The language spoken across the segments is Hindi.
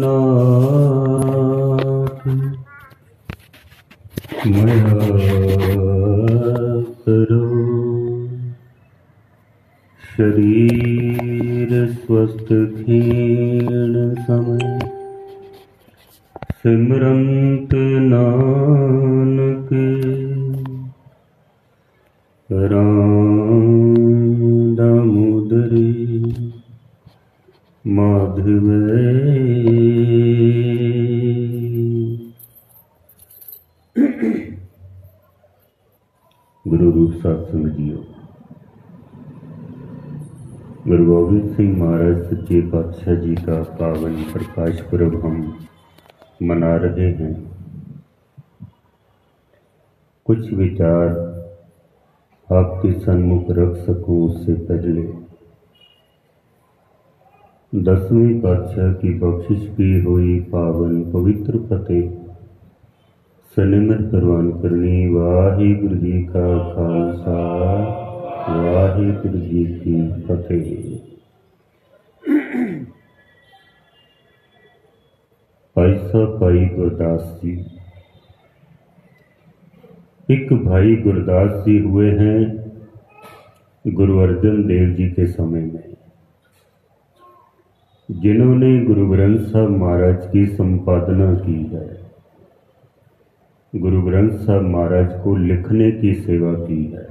नाथ मया करो। शरीर स्वस्थ क्षीण समय सिमरंत नानक राम दामोदरी माधव। गुरु रूप सत्संग जियो। गुरु गोबिंद सिंह महाराज सच्चे पातशाह जी का पावन प्रकाश पुरब हम मना रहे हैं। कुछ विचार आपके सन्मुख रख सकूं उससे पहले 10वें पातशाह की बख्शिश की हुई पावन पवित्र फतेह सनिमर प्रवान करनी। वाहिगुरु जी का खालसा वाहिगुरु जी की फतेह। भाई साहब भाई गुरदास जी, एक भाई गुरदास जी हुए हैं गुरु अर्जन देव जी के समय में, जिन्होंने गुरु ग्रंथ साहब महाराज की संपादना की है, गुरु ग्रंथ साहब महाराज को लिखने की सेवा की है।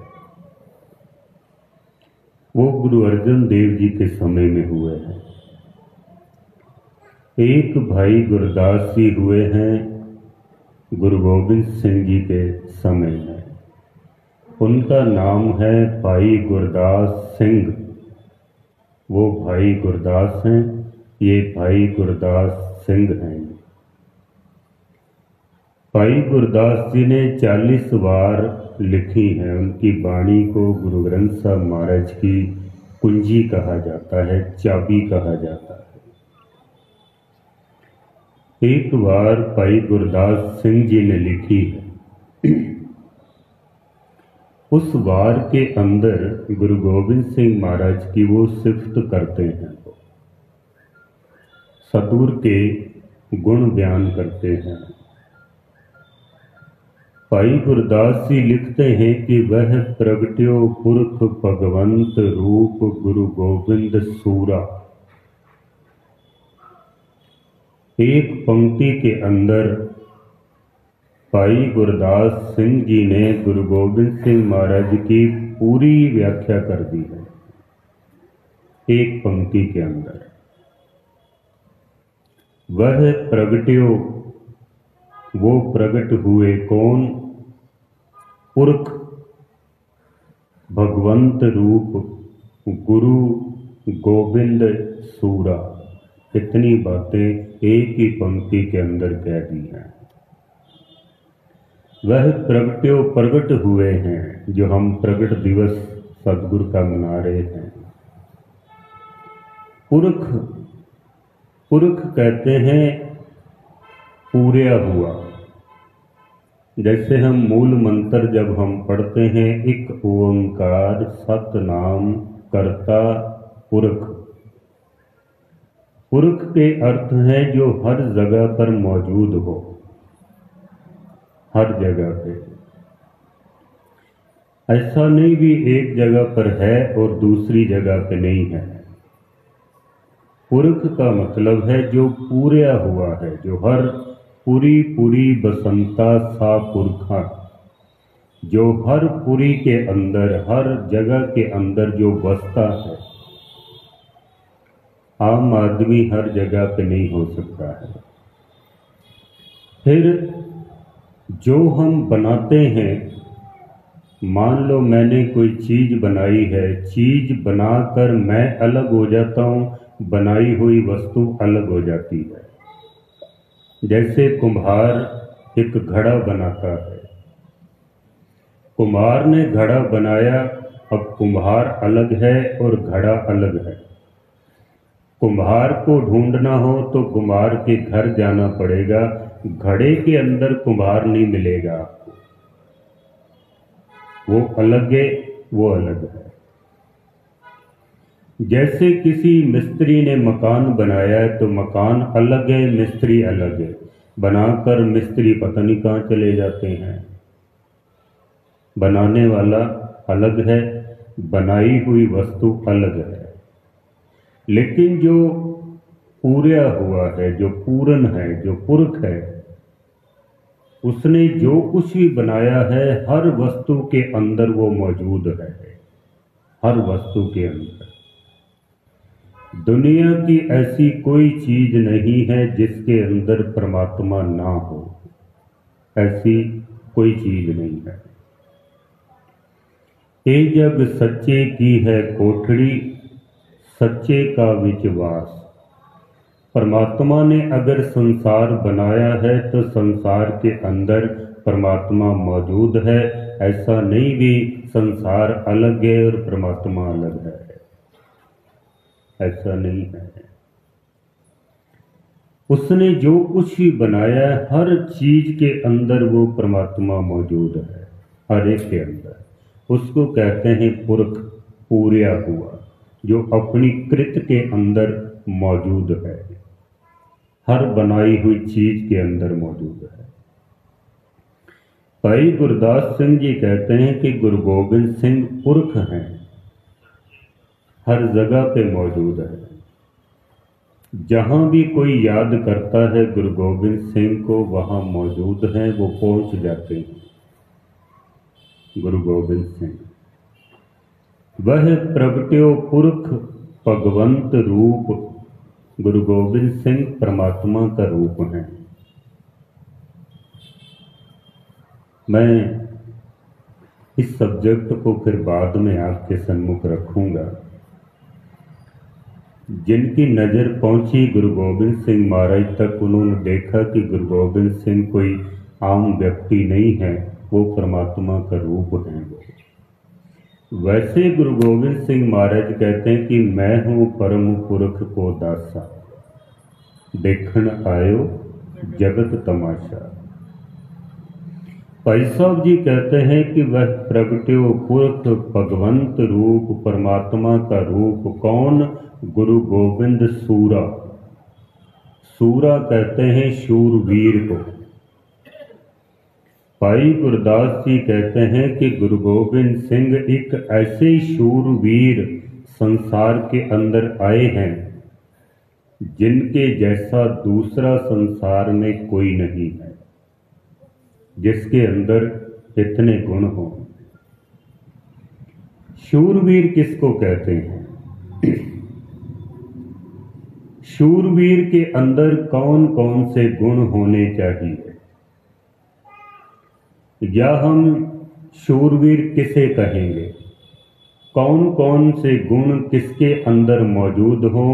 वो गुरु अर्जन देव जी के समय में हुए हैं। एक भाई गुरदास जी हुए हैं गुरु गोबिंद सिंह जी के समय में। उनका नाम है भाई गुरदास सिंह। वो भाई गुरदास हैं, ये भाई गुरदास सिंह हैं। भाई गुरदास जी ने 40 बार लिखी है। उनकी वाणी को गुरु ग्रंथ साहब महाराज की कुंजी कहा जाता है, चाबी कहा जाता है। एक बार भाई गुरदास सिंह जी ने लिखी है। उस वार के अंदर गुरु गोबिंद सिंह महाराज की वो सिफत करते हैं, सतगुर के गुण बयान करते हैं। भाई गुरदास जी लिखते हैं कि वह प्रगट्यो पुरख भगवंत रूप गुरु गोविंद सूरा। एक पंक्ति के अंदर भाई गुरदास सिंह जी ने गुरु गोबिंद सिंह महाराज की पूरी व्याख्या कर दी है, एक पंक्ति के अंदर। वह प्रगट्यो, वो प्रकट हुए कौन? पुरख भगवंत रूप गुरु गोविंद सूरा। इतनी बातें एक ही पंक्ति के अंदर कह दी हैं। वह प्रगट्यो, प्रकट हुए हैं, जो हम प्रकट दिवस सतगुरु का मना रहे हैं। पुरख, पुरख कहते हैं पूरा हुआ। जैसे हम मूल मंत्र जब हम पढ़ते हैं, एक ओंकार सतनाम कर्ता पुरख। पुरख के अर्थ है जो हर जगह पर मौजूद हो, हर जगह पे। ऐसा नहीं भी एक जगह पर है और दूसरी जगह पे नहीं है। पुरख का मतलब है जो पूरा हुआ है, जो हर पूरी बसंता सा पुरखा, जो हर पुरी के अंदर, हर जगह के अंदर जो बसता है। आम आदमी हर जगह पे नहीं हो सकता है। फिर जो हम बनाते हैं, मान लो मैंने कोई चीज बनाई है, चीज बनाकर मैं अलग हो जाता हूं, बनाई हुई वस्तु अलग हो जाती है। जैसे कुम्हार एक घड़ा बनाता है, कुम्हार ने घड़ा बनाया, अब कुम्हार अलग है और घड़ा अलग है। कुम्हार को ढूंढना हो तो कुम्हार के घर जाना पड़ेगा, घड़े के अंदर कुम्हार नहीं मिलेगा आपको। वो अलग है, वो अलग है। जैसे किसी मिस्त्री ने मकान बनाया है तो मकान अलग है, मिस्त्री अलग है। बनाकर मिस्त्री पता नहीं कहाँ चले जाते हैं। बनाने वाला अलग है, बनाई हुई वस्तु अलग है। लेकिन जो पूरा हुआ है, जो पूरन है, जो पुरख है, उसने जो कुछ भी बनाया है हर वस्तु के अंदर वो मौजूद है। हर वस्तु के अंदर। दुनिया की ऐसी कोई चीज नहीं है जिसके अंदर परमात्मा ना हो। ऐसी कोई चीज नहीं है। ए जग सच्चे की है कोठड़ी, सच्चे का विचवास। परमात्मा ने अगर संसार बनाया है तो संसार के अंदर परमात्मा मौजूद है। ऐसा नहीं भी संसार अलग है और परमात्मा अलग है, ऐसा नहीं है। उसने जो कुछ भी बनाया है हर चीज के अंदर वो परमात्मा मौजूद है, हर एक के अंदर। उसको कहते हैं पुरख, पूरा हुआ, जो अपनी कृत के अंदर मौजूद है, हर बनाई हुई चीज के अंदर मौजूद है। भाई गुरदास सिंह जी कहते हैं कि गुरु गोबिंद सिंह पुरख हैं, हर जगह पे मौजूद है। जहां भी कोई याद करता है गुरु गोबिंद सिंह को, वहां मौजूद हैं, वो पहुंच जाते हैं। गुरु गोबिंद सिंह वह प्रगट्यो पुरख भगवंत रूप। गुरु गोबिंद सिंह परमात्मा का रूप है। मैं इस सब्जेक्ट को फिर बाद में आपके सन्मुख रखूंगा। जिनकी नज़र पहुंची गुरु गोबिंद सिंह महाराज तक, उन्होंने देखा कि गुरु गोबिंद सिंह कोई आम व्यक्ति नहीं है, वो परमात्मा का रूप है। वो वैसे गुरु गोबिंद सिंह महाराज कहते हैं कि मैं हूँ परम पुरख को दासा, देखण आयो जगत तमाशा। भाई साहब जी कहते हैं कि वह प्रगट्यो पुरख भगवंत रूप, परमात्मा का रूप। कौन? गुरु गोविंद सूरा। सूरा कहते हैं शूरवीर को। भाई गुरदास जी कहते हैं कि गुरु गोबिंद सिंह एक ऐसे शूरवीर संसार के अंदर आए हैं जिनके जैसा दूसरा संसार में कोई नहीं है, जिसके अंदर इतने गुण हो। शूरवीर किसको कहते हैं? शूरवीर के अंदर कौन कौन से गुण होने चाहिए, या हम शूरवीर किसे कहेंगे? कौन कौन से गुण किसके अंदर मौजूद हों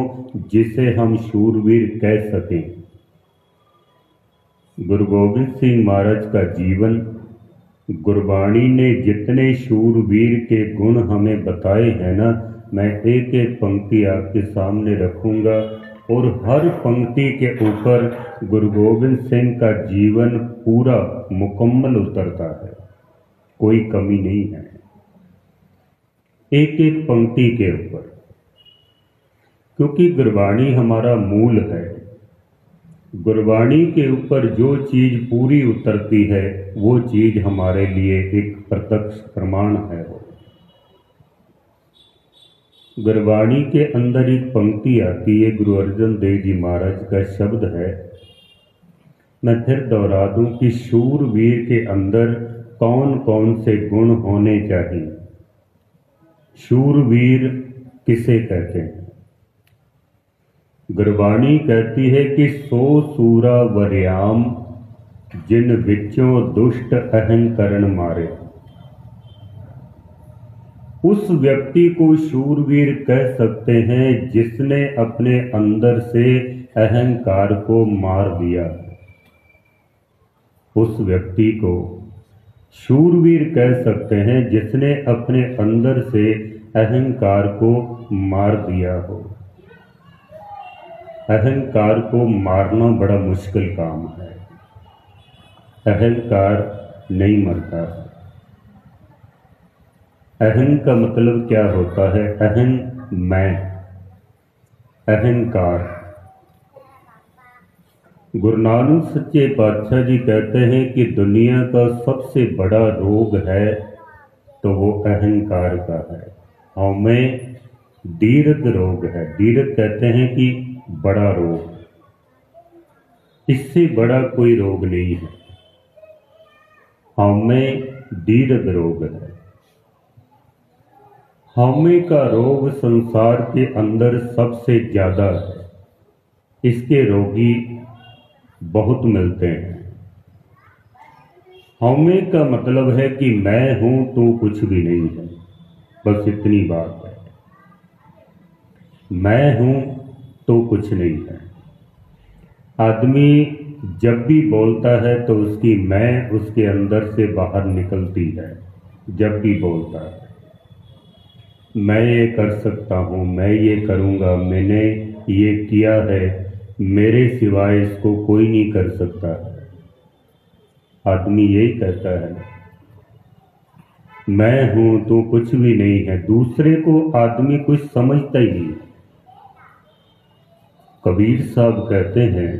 जिसे हम शूरवीर कह सकें? गुरु गोबिंद सिंह महाराज का जीवन, गुरबाणी ने जितने शूरवीर के गुण हमें बताए हैं ना, मैं एक एक पंक्ति आपके सामने रखूंगा और हर पंक्ति के ऊपर गुरु गोबिंद सिंह का जीवन पूरा मुकम्मल उतरता है, कोई कमी नहीं है एक एक पंक्ति के ऊपर, क्योंकि गुरबाणी हमारा मूल है। गुरबाणी के ऊपर जो चीज पूरी उतरती है वो चीज हमारे लिए एक प्रत्यक्ष प्रमाण है। वो गुरबाणी के अंदर एक पंक्ति आती है, गुरु अर्जन देव जी महाराज का शब्द है, मैं फिर दोहरा दूं कि शूरवीर के अंदर कौन कौन से गुण होने चाहिए। शूरवीर किसे कहते हैं? गुरबाणी कहती है कि सो सूरा वरियाम, जिन विचों दुष्ट अहंकरण मारे। उस व्यक्ति को शूरवीर कह सकते हैं जिसने अपने अंदर से अहंकार को मार दिया। उस व्यक्ति को शूरवीर कह सकते हैं जिसने अपने अंदर से अहंकार को मार दिया हो। अहंकार को मारना बड़ा मुश्किल काम है। अहंकार नहीं मरता। अहं का मतलब क्या होता है? अहं मैं, अहंकार। गुरु नानक सच्चे पातशाह जी कहते हैं कि दुनिया का सबसे बड़ा रोग है तो वो अहंकार का है। हमें दीर्घ रोग है। दीर्घ कहते हैं कि बड़ा रोग, इससे बड़ा कोई रोग नहीं है। हमें दीर्घ रोग है। हमें का रोग संसार के अंदर सबसे ज्यादा है। इसके रोगी बहुत मिलते हैं। हमें का मतलब है कि मैं हूं तो कुछ भी नहीं है, बस इतनी बात है। मैं हूं तो कुछ नहीं है। आदमी जब भी बोलता है तो उसकी मैं उसके अंदर से बाहर निकलती है। जब भी बोलता है मैं ये कर सकता हूँ, मैं ये करूँगा, मैंने ये किया है, मेरे सिवाय इसको कोई नहीं कर सकता है। आदमी यही कहता है मैं हूं तो कुछ भी नहीं है। दूसरे को आदमी कुछ समझता ही नहीं। कबीर साहब कहते हैं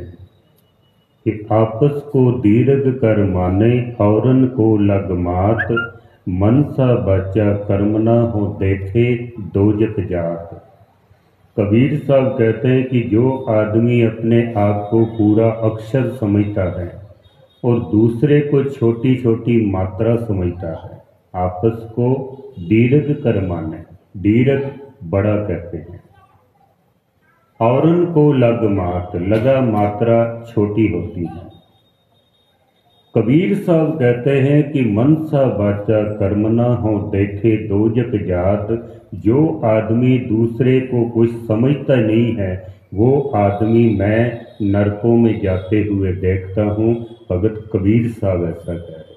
कि आपस को दीर्घ कर माने औरन को लग मात, मनसा बाचा कर्म ना हो देखे दोजक जात। कबीर साहब कहते हैं कि जो आदमी अपने आप को पूरा अक्षर समझता है और दूसरे को छोटी छोटी मात्रा समझता है, आपस को दीर्घ कर माने। दीर्घ बड़ा कहते हैं। औरन को लग मात, लगा मात्रा छोटी होती है। कबीर साहब कहते हैं कि मनसा बाचा कर्म ना हो देखे दोजक जात। जो आदमी दूसरे को कुछ समझता नहीं है वो आदमी मैं नरकों में जाते हुए देखता हूँ। भगत कबीर साहब ऐसा कह रहे।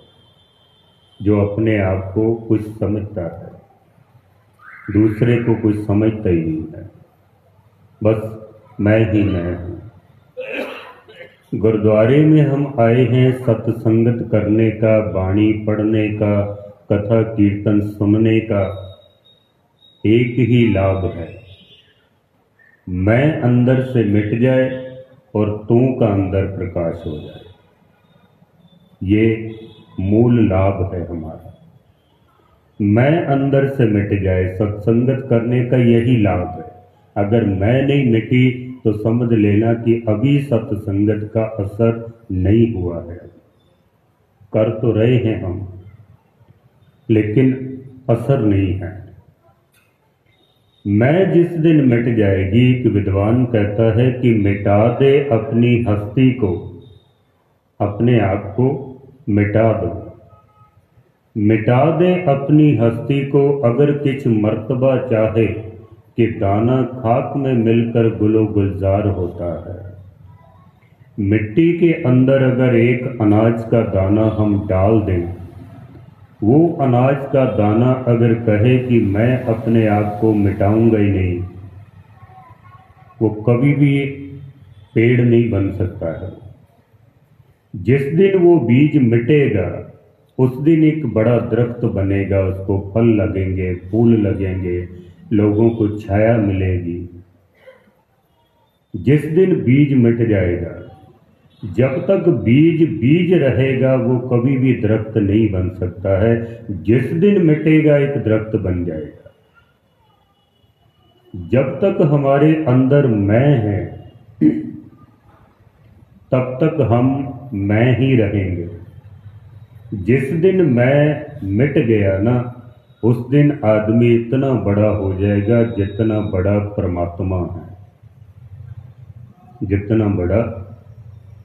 जो अपने आप को कुछ समझता है, दूसरे को कुछ समझता ही नहीं है, बस मैं ही मैं हूँ। गुरुद्वारे में हम आए हैं सत्संगत करने का, बाणी पढ़ने का, कथा कीर्तन सुनने का। एक ही लाभ है, मैं अंदर से मिट जाए और तू का अंदर प्रकाश हो जाए। ये मूल लाभ है हमारा। मैं अंदर से मिट जाए, सत्संगत करने का यही लाभ है। अगर मैं नहीं मिटी तो समझ लेना कि अभी सत्संगत का असर नहीं हुआ है। कर तो रहे हैं हम, लेकिन असर नहीं है। मैं जिस दिन मिट जाएगी, कि विद्वान कहता है कि मिटा दे अपनी हस्ती को, अपने आप को मिटा दो। मिटा दे अपनी हस्ती को अगर किछ मर्तबा चाहे, कि दाना खाक में मिलकर गुलो गुलजार होता है। मिट्टी के अंदर अगर एक अनाज का दाना हम डाल दें, वो अनाज का दाना अगर कहे कि मैं अपने आप को मिटाऊंगा ही नहीं, वो कभी भी पेड़ नहीं बन सकता है। जिस दिन वो बीज मिटेगा उस दिन एक बड़ा दरख्त बनेगा, उसको फल लगेंगे, फूल लगेंगे, लोगों को छाया मिलेगी। जिस दिन बीज मिट जाएगा, जब तक बीज बीज रहेगा वो कभी भी दरख्त नहीं बन सकता है। जिस दिन मिटेगा एक दरख्त बन जाएगा। जब तक हमारे अंदर मैं है तब तक हम मैं ही रहेंगे। जिस दिन मैं मिट गया ना, उस दिन आदमी इतना बड़ा हो जाएगा जितना बड़ा परमात्मा है। जितना बड़ा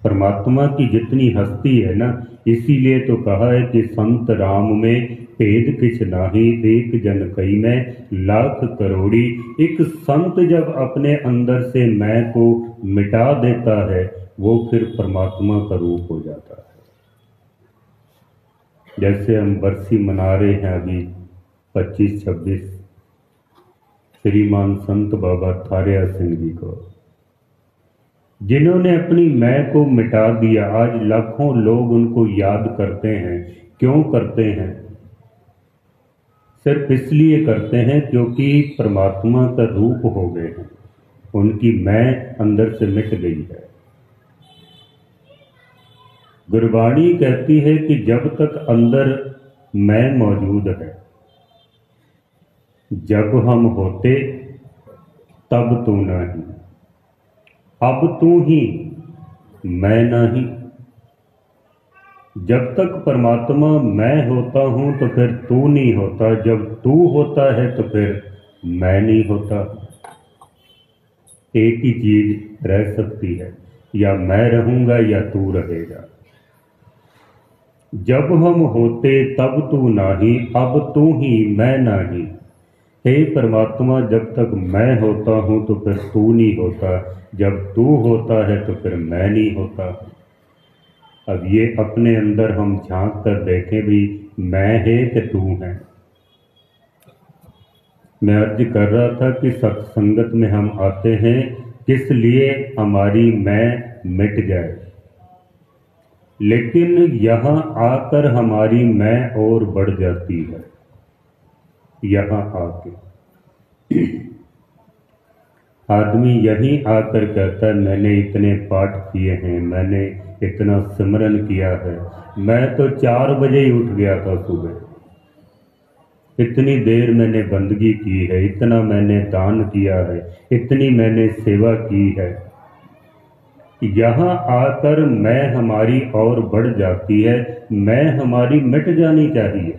परमात्मा की जितनी हस्ती है ना, इसीलिए तो कहा है कि संत राम में भेद किछ नाही, एक जन कई में लाख करोड़ी। एक संत जब अपने अंदर से मैं को मिटा देता है वो फिर परमात्मा का रूप हो जाता है। जैसे हम बरसी मना रहे हैं अभी 25-26 श्रीमान संत बाबा थारिया सिंह जी को, जिन्होंने अपनी मैं को मिटा दिया। आज लाखों लोग उनको याद करते हैं। क्यों करते हैं? सिर्फ इसलिए करते हैं क्योंकि परमात्मा का रूप हो गए हैं। उनकी मैं अंदर से मिट गई है। गुरबाणी कहती है कि जब तक अंदर मैं मौजूद है, जब हम होते तब तू नहीं, अब तू ही मैं नहीं। जब तक परमात्मा मैं होता हूं तो फिर तू नहीं होता, जब तू होता है तो फिर मैं नहीं होता। एक ही चीज रह सकती है, या मैं रहूंगा या तू रहेगा। जब हम होते तब तू नाही, अब तू ही मैं नाही। हे परमात्मा, जब तक मैं होता हूं तो फिर तू नहीं होता, जब तू होता है तो फिर मैं नहीं होता। अब ये अपने अंदर हम झांक कर देखें भी, मैं है कि तू है। मैं अर्ज कर रहा था कि सत्संगत में हम आते हैं किस लिए, हमारी मैं मिट जाए, लेकिन यहाँ आकर हमारी मैं और बढ़ जाती है। यहाँ आके आदमी यहीं आकर कहता है मैंने इतने पाठ किए हैं, मैंने इतना सिमरन किया है, मैं तो 4 बजे ही उठ गया था सुबह, इतनी देर मैंने बंदगी की है, इतना मैंने दान किया है, इतनी मैंने सेवा की है। यहाँ आकर मैं हमारी और बढ़ जाती है, मैं हमारी मिट जानी चाहिए,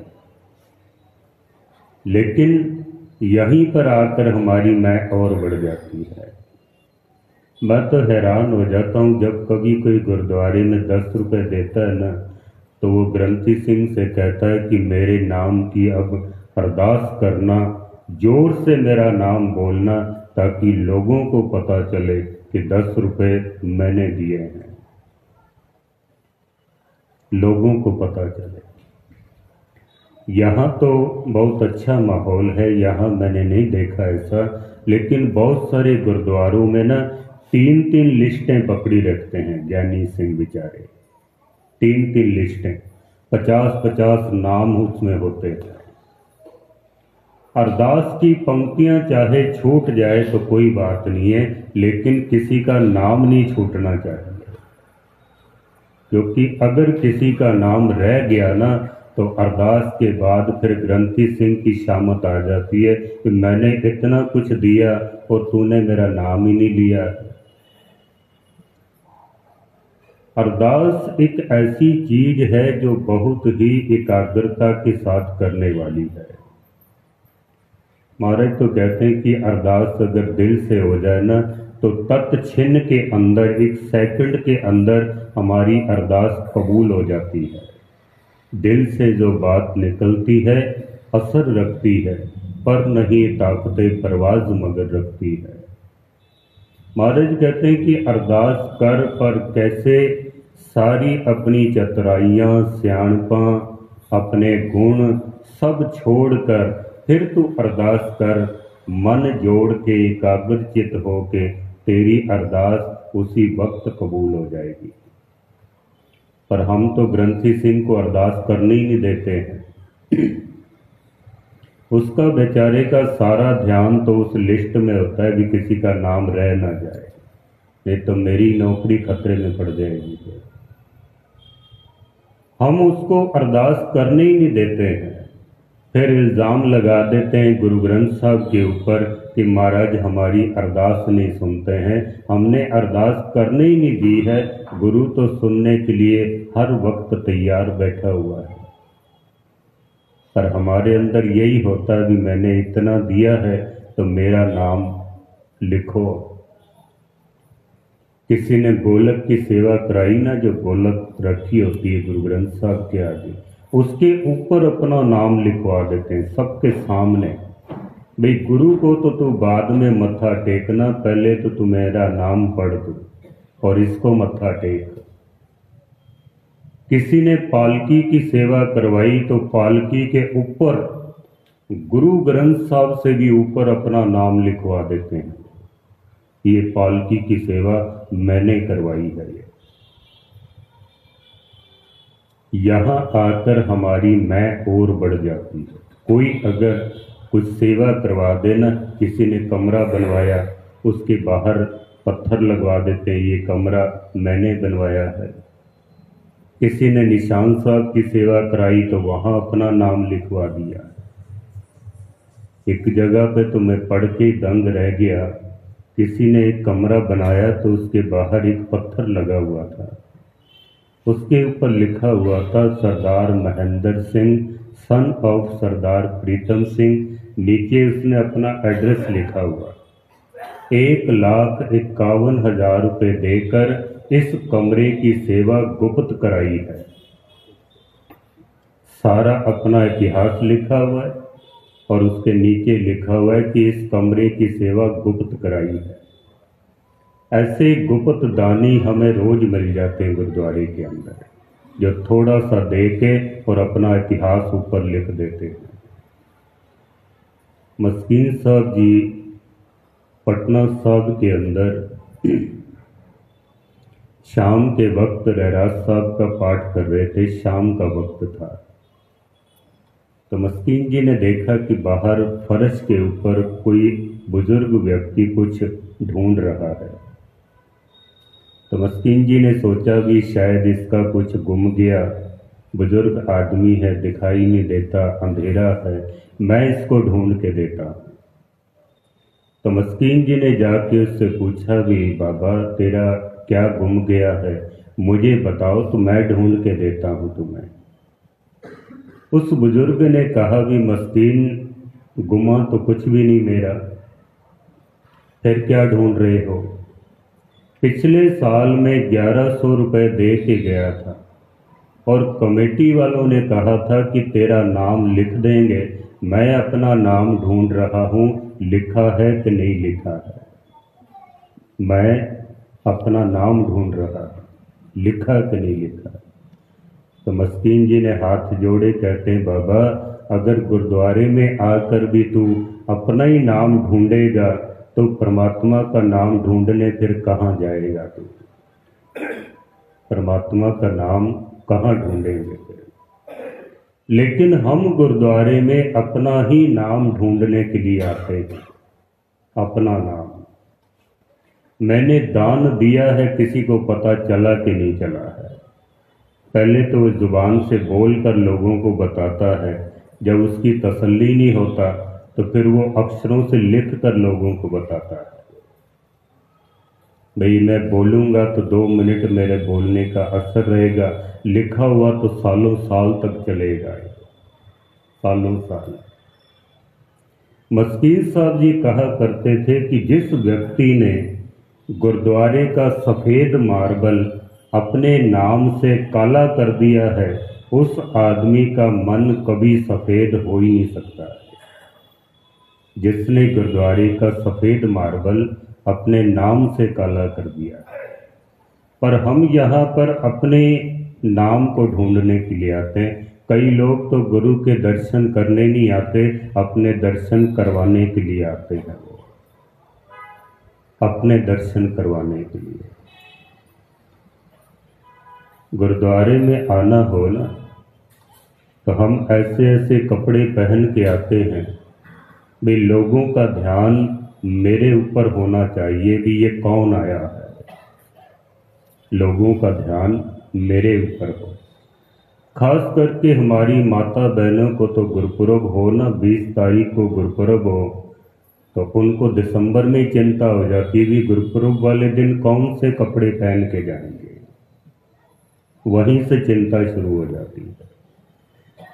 लेकिन यहीं पर आकर हमारी मैं और बढ़ जाती है। मैं तो हैरान हो जाता हूँ जब कभी कोई गुरुद्वारे में 10 रुपए देता है ना, तो वो ग्रंथी सिंह से कहता है कि मेरे नाम की अब अरदास करना, जोर से मेरा नाम बोलना, ताकि लोगों को पता चले कि 10 रुपए मैंने दिए हैं, लोगों को पता चले। यहाँ तो बहुत अच्छा माहौल है, यहाँ मैंने नहीं देखा ऐसा, लेकिन बहुत सारे गुरुद्वारों में ना 3-3 लिस्टें पकड़ी रखते हैं ज्ञानी सिंह बेचारे, 3-3 लिस्टें, 50-50 नाम उसमें होते हैं। अरदास की पंक्तियां चाहे छूट जाए तो कोई बात नहीं है, लेकिन किसी का नाम नहीं छूटना चाहिए, क्योंकि अगर किसी का नाम रह गया ना तो अरदास के बाद फिर ग्रंथी सिंह की शामत आ जाती है कि मैंने इतना कुछ दिया और तूने मेरा नाम ही नहीं लिया। अरदास एक ऐसी चीज है जो बहुत ही एकाग्रता के साथ करने वाली है। महाराज तो कहते हैं कि अरदास अगर दिल से हो जाए ना तो तत्क्षण के अंदर, 1 सेकंड के अंदर हमारी अरदास कबूल हो जाती है। दिल से जो बात निकलती है असर रखती है, पर नहीं ताकते परवाज मगर रखती है। महाराज कहते हैं कि अरदास कर, पर कैसे सारी अपनी चतुराइयाँ, सियाणपा, अपने गुण सब छोड़कर फिर तू अरदास कर, मन जोड़ के एकाग्र चित हो के तेरी अरदास उसी वक्त कबूल हो जाएगी। पर हम तो ग्रंथी सिंह को अरदास करने ही नहीं देते हैं। उसका बेचारे का सारा ध्यान तो उस लिस्ट में होता है कि किसी का नाम रह ना जाए, नहीं तो मेरी नौकरी खतरे में पड़ जाएगी। हम उसको अरदास करने ही नहीं देते हैं, फिर इल्ज़ाम लगा देते हैं गुरु ग्रंथ साहब के ऊपर कि महाराज हमारी अरदास नहीं सुनते हैं, हमने अरदास करने ही नहीं दी है, गुरु तो सुनने के लिए हर वक्त तैयार बैठा हुआ है। पर हमारे अंदर यही होता है कि मैंने इतना दिया है तो मेरा नाम लिखो। किसी ने गोलक की सेवा कराई ना, जो गोलक रखी होती है गुरु ग्रंथ साहब के आगे, उसके ऊपर अपना नाम लिखवा देते हैं सबके सामने। भाई गुरु को तो तू बाद में मत्था टेकना, पहले तो तू मेरा नाम पढ़ दो और इसको मत्था टेक। किसी ने पालकी की सेवा करवाई तो पालकी के ऊपर गुरु ग्रंथ साहब से भी ऊपर अपना नाम लिखवा देते हैं, ये पालकी की सेवा मैंने करवाई है। यहाँ आकर हमारी मैं और बढ़ जाती है। कोई अगर कुछ सेवा करवा देना, किसी ने कमरा बनवाया, उसके बाहर पत्थर लगवा देते हैं, ये कमरा मैंने बनवाया है। किसी ने निशान साहब की सेवा कराई तो वहाँ अपना नाम लिखवा दिया। एक जगह पे तो मैं पढ़ के दंग रह गया, किसी ने एक कमरा बनाया तो उसके बाहर एक पत्थर लगा हुआ था, उसके ऊपर लिखा हुआ था सरदार महेंद्र सिंह सन ऑफ सरदार प्रीतम सिंह। नीचे उसने अपना एड्रेस लिखा हुआ। 1,51,000 रुपये देकर इस कमरे की सेवा गुप्त कराई है। सारा अपना इतिहास लिखा हुआ है और उसके नीचे लिखा हुआ है कि इस कमरे की सेवा गुप्त कराई है। ऐसे गुप्त दानी हमें रोज मिल जाते हैं गुरुद्वारे के अंदर, जो थोड़ा सा दे के और अपना इतिहास ऊपर लिख देते हैं। मस्कीन साहब जी पटना साहब के अंदर शाम के वक्त रहराज साहब का पाठ कर रहे थे, शाम का वक्त था। तो मस्कीन जी ने देखा कि बाहर फर्श के ऊपर कोई बुजुर्ग व्यक्ति कुछ ढूंढ रहा है। तो मस्कीन जी ने सोचा भी शायद इसका कुछ गुम गया, बुजुर्ग आदमी है, दिखाई नहीं देता, अंधेरा है, मैं इसको ढूंढ के देता हूँ। तो मस्कीन जी ने जाके उससे पूछा भी बाबा तेरा क्या गुम गया है, मुझे बताओ तो मैं ढूंढ के देता हूँ तुम्हें। उस बुजुर्ग ने कहा भी मस्कीन गुमा तो कुछ भी नहीं मेरा, फिर क्या ढूंढ रहे हो? पिछले साल में 1100 रुपये दे के गया था और कमेटी वालों ने कहा था कि तेरा नाम लिख देंगे, मैं अपना नाम ढूंढ रहा हूँ, लिखा है कि नहीं लिखा है। मैं अपना नाम ढूंढ रहा हूँ, लिखा कि नहीं लिखा। तो मस्कीन जी ने हाथ जोड़े, कहते हैं बाबा अगर गुरुद्वारे में आकर भी तू अपना ही नाम ढूंढेगा तो परमात्मा का नाम ढूंढने फिर कहाँ जाएगा तू? परमात्मा का नाम कहाँ ढूंढेंगे फिर? लेकिन हम गुरुद्वारे में अपना ही नाम ढूंढने के लिए आते हैं। अपना नाम मैंने दान दिया है, किसी को पता चला कि नहीं चला है। पहले तो वो जुबान से बोल कर लोगों को बताता है, जब उसकी तसल्ली नहीं होता तो फिर वो अक्षरों से लिख कर लोगों को बताता है। भाई मैं बोलूँगा तो 2 मिनट मेरे बोलने का असर रहेगा, लिखा हुआ तो सालों साल तक चलेगा, सालों साल। मस्कीन साहब जी कहा करते थे कि जिस व्यक्ति ने गुरुद्वारे का सफ़ेद मार्बल अपने नाम से काला कर दिया है, उस आदमी का मन कभी सफ़ेद हो ही नहीं सकता है। जिसने गुरुद्वारे का सफ़ेद मार्बल अपने नाम से काला कर दिया है। पर हम यहाँ पर अपने नाम को ढूंढने के लिए आते हैं। कई लोग तो गुरु के दर्शन करने नहीं आते, अपने दर्शन करवाने के लिए आते हैं। वो अपने दर्शन करवाने के लिए गुरुद्वारे में आना हो ना, तो हम ऐसे ऐसे कपड़े पहन के आते हैं भी लोगों का ध्यान मेरे ऊपर होना चाहिए भी ये कौन आया है, लोगों का ध्यान मेरे ऊपर हो। खास करके हमारी माता बहनों को तो गुरुपुरब हो ना, 20 तारीख को गुरुपुरब हो, तो उनको दिसंबर में चिंता हो जाती है कि गुरुपुरब वाले दिन कौन से कपड़े पहन के जाएंगे। वहीं से चिंता शुरू हो जाती है।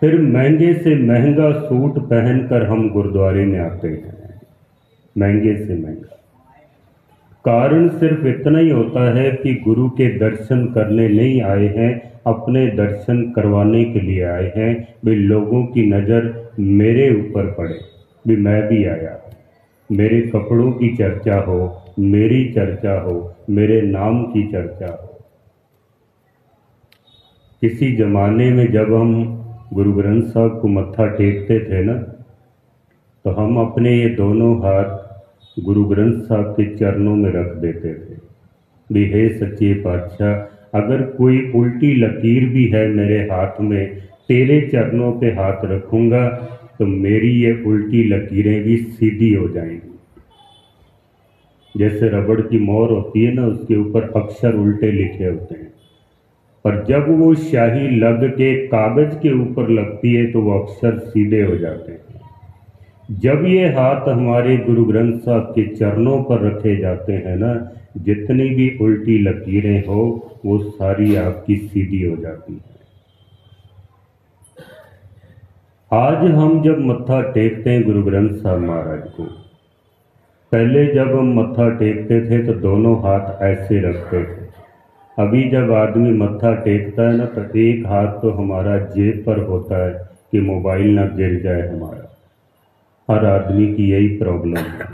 फिर महंगे से महंगा सूट पहनकर हम गुरुद्वारे में आते हैं, महंगे से महंगा। कारण सिर्फ इतना ही होता है कि गुरु के दर्शन करने नहीं आए हैं, अपने दर्शन करवाने के लिए आए हैं। भी लोगों की नज़र मेरे ऊपर पड़े, भी मैं भी आया, मेरे कपड़ों की चर्चा हो, मेरी चर्चा हो, मेरे नाम की चर्चा हो। किसी जमाने में जब हम गुरु ग्रंथ साहब को मत्था टेकते थे ना, तो हम अपने ये दोनों हाथ गुरु ग्रंथ साहब के चरणों में रख देते थे भी हे सच्चे पातशाह, अगर कोई उल्टी लकीर भी है मेरे हाथ में, तेरे चरणों पे हाथ रखूंगा तो मेरी ये उल्टी लकीरें भी सीधी हो जाएंगी। जैसे रबड़ की मोहर होती है ना, उसके ऊपर अक्षर उल्टे लिखे होते हैं, पर जब वो स्याही लग के कागज के ऊपर लगती है तो वो अक्षर सीधे हो जाते हैं। जब ये हाथ हमारे गुरु ग्रंथ साहब के चरणों पर रखे जाते हैं ना, जितनी भी उल्टी लकीरें हो वो सारी आपकी सीधी हो जाती है। आज हम जब मत्था टेकते हैं गुरु ग्रंथ साहब महाराज को, पहले जब हम मत्था टेकते थे तो दोनों हाथ ऐसे रखते थे। अभी जब आदमी मत्था टेकता है ना, तो एक हाथ तो हमारा जेब पर होता है कि मोबाइल ना गिर जाए हमारा। हर आदमी की यही प्रॉब्लम है।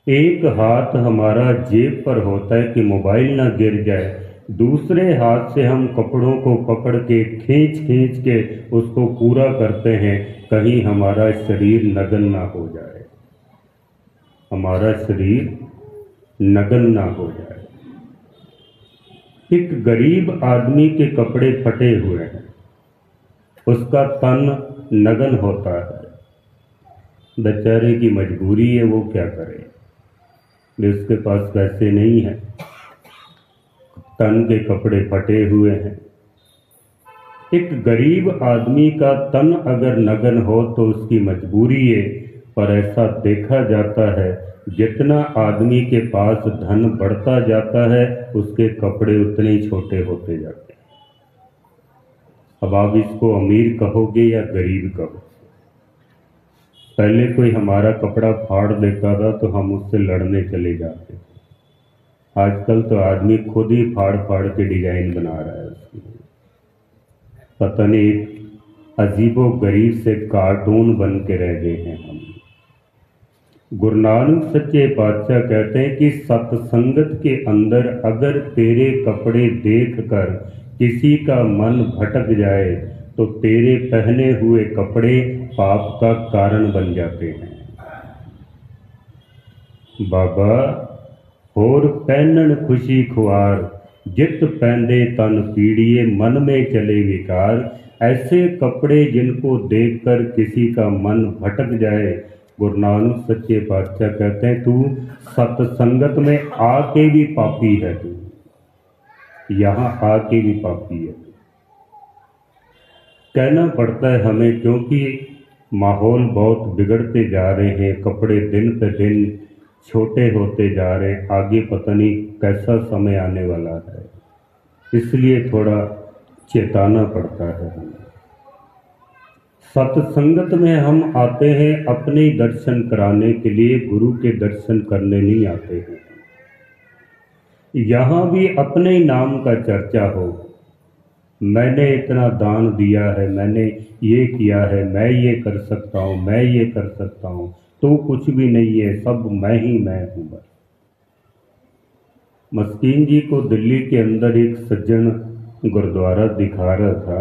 एक हाथ हमारा जेब पर होता है कि मोबाइल ना गिर जाए, दूसरे हाथ से हम कपड़ों को पकड़ के खींच खींच के उसको पूरा करते हैं, कहीं हमारा शरीर नगन ना हो जाए, हमारा शरीर नगन ना हो जाए। एक गरीब आदमी के कपड़े फटे हुए हैं, उसका तन नगन होता है, बेचारे की मजबूरी है, वो क्या करे, उसके पास पैसे नहीं है, तन के कपड़े फटे हुए हैं। एक गरीब आदमी का तन अगर नगन हो तो उसकी मजबूरी है, पर ऐसा देखा जाता है जितना आदमी के पास धन बढ़ता जाता है उसके कपड़े उतने ही छोटे होते जाते हैं। अब आप इसको अमीर कहोगे या गरीब कहोगे? पहले कोई हमारा कपड़ा फाड़ देता था तो हम उससे लड़ने चले जाते थे। आजकल तो आदमी खुद ही फाड़ फाड़ के डिजाइन बना रहा है उसकी। पता नहीं एक अजीबो गरीब से कार्टून बन के रह गए हैं हम। गुरु नानक सच्चे पातशाह कहते हैं कि सत्संगत के अंदर अगर तेरे कपड़े देखकर किसी का मन भटक जाए तो तेरे पहने हुए कपड़े पाप का कारण बन जाते हैं। बाबा होर पहनन खुशी खुआर, जित पहनदे तन पीड़िए, मन में चले विकार। ऐसे कपड़े जिनको देखकर किसी का मन भटक जाए, गुरु नानक सच्चे पातशाह कहते हैं तू सत्संगत में आके भी पापी है, तू यहाँ आके भी पापी है। कहना पड़ता है हमें, क्योंकि माहौल बहुत बिगड़ते जा रहे हैं, कपड़े दिन पे दिन छोटे होते जा रहे हैं, आगे पता नहीं कैसा समय आने वाला है, इसलिए थोड़ा चेताना पड़ता है हमें। सत्संगत में हम आते हैं अपने दर्शन कराने के लिए, गुरु के दर्शन करने नहीं आते हैं। यहाँ भी अपने नाम का चर्चा हो, मैंने इतना दान दिया है, मैंने ये किया है, मैं ये कर सकता हूँ, मैं ये कर सकता हूँ, तो कुछ भी नहीं है, सब मैं ही मैं हूँ बस। मस्कीन जी को दिल्ली के अंदर एक सज्जन गुरुद्वारा दिखा रहा था,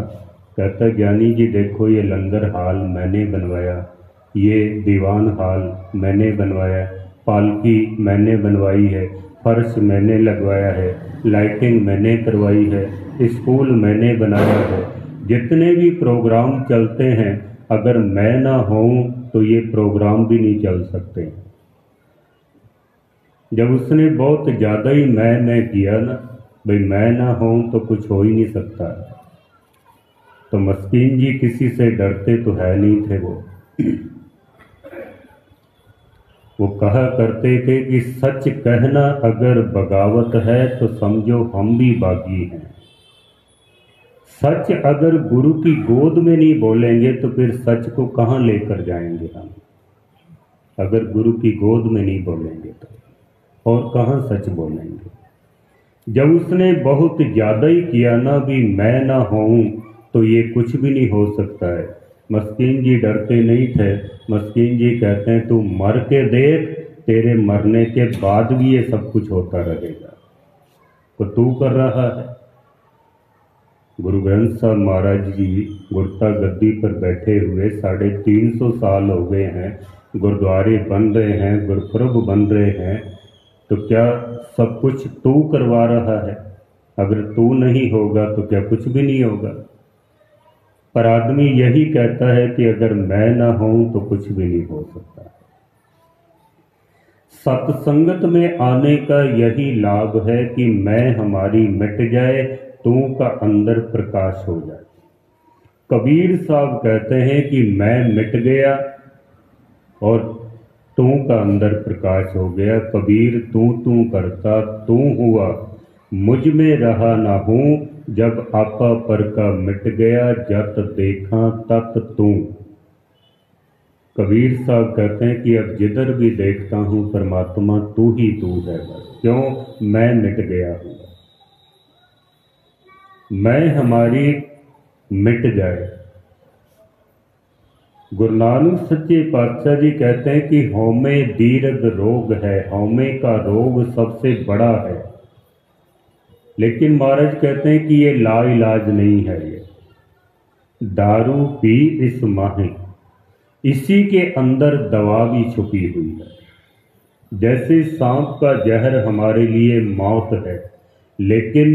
कहता ज्ञानी जी देखो ये लंगर हाल मैंने बनवाया, ये दीवान हाल मैंने बनवाया, पालकी मैंने बनवाई है, फर्श मैंने लगवाया है, लाइटिंग मैंने करवाई है, स्कूल मैंने बनाया है। जितने भी प्रोग्राम चलते हैं अगर मैं ना हूँ तो ये प्रोग्राम भी नहीं चल सकते। जब उसने बहुत ज़्यादा ही मैं किया ना, भाई मैं ना हूँ तो कुछ हो ही नहीं सकता, तो मस्कीन जी किसी से डरते तो है नहीं थे। वो कहा करते थे कि सच कहना अगर बगावत है तो समझो हम भी बागी हैं। सच अगर गुरु की गोद में नहीं बोलेंगे तो फिर सच को कहाँ लेकर जाएंगे हम? अगर गुरु की गोद में नहीं बोलेंगे तो और कहाँ सच बोलेंगे? जब उसने बहुत ज़्यादा ही किया ना, भी मैं ना हूँ तो ये कुछ भी नहीं हो सकता है। मस्कीन जी डरते नहीं थे। मस्कीन जी कहते हैं तू मर के देख, तेरे मरने के बाद भी ये सब कुछ होता रहेगा, तो तू कर रहा है। गुरु ग्रंथ साहब महाराज जी गुरता गद्दी पर बैठे हुए 350 साल हो गए हैं, गुरुद्वारे बन रहे हैं, गुरपुरब बन रहे हैं, तो क्या सब कुछ तू करवा रहा है? अगर तू नहीं होगा तो क्या कुछ भी नहीं होगा? पर आदमी यही कहता है कि अगर मैं ना हूं तो कुछ भी नहीं हो सकता। सत्संगत में आने का यही लाभ है कि मैं हमारी मिट जाए, तू का अंदर प्रकाश हो जाए। कबीर साहब कहते हैं कि मैं मिट गया और तू का अंदर प्रकाश हो गया। कबीर तू तू करता तू हुआ, मुझ में रहा ना हूँ, जब आपा पर का मिट गया, जत देखा तत तू। कबीर साहब कहते हैं कि अब जिधर भी देखता हूँ परमात्मा तू ही तू है बस। क्यों? मैं मिट गया हूँ। मैं हमारी मिट जाए। गुरु नानक सच्चे पातशाह जी कहते हैं कि हौमे दीर्घ रोग है, हौमे का रोग सबसे बड़ा है। लेकिन महाराज कहते हैं कि ये लाइलाज नहीं है, ये दारू पी इस माहे, इसी के अंदर दवा भी छुपी हुई है। जैसे सांप का जहर हमारे लिए मौत है, लेकिन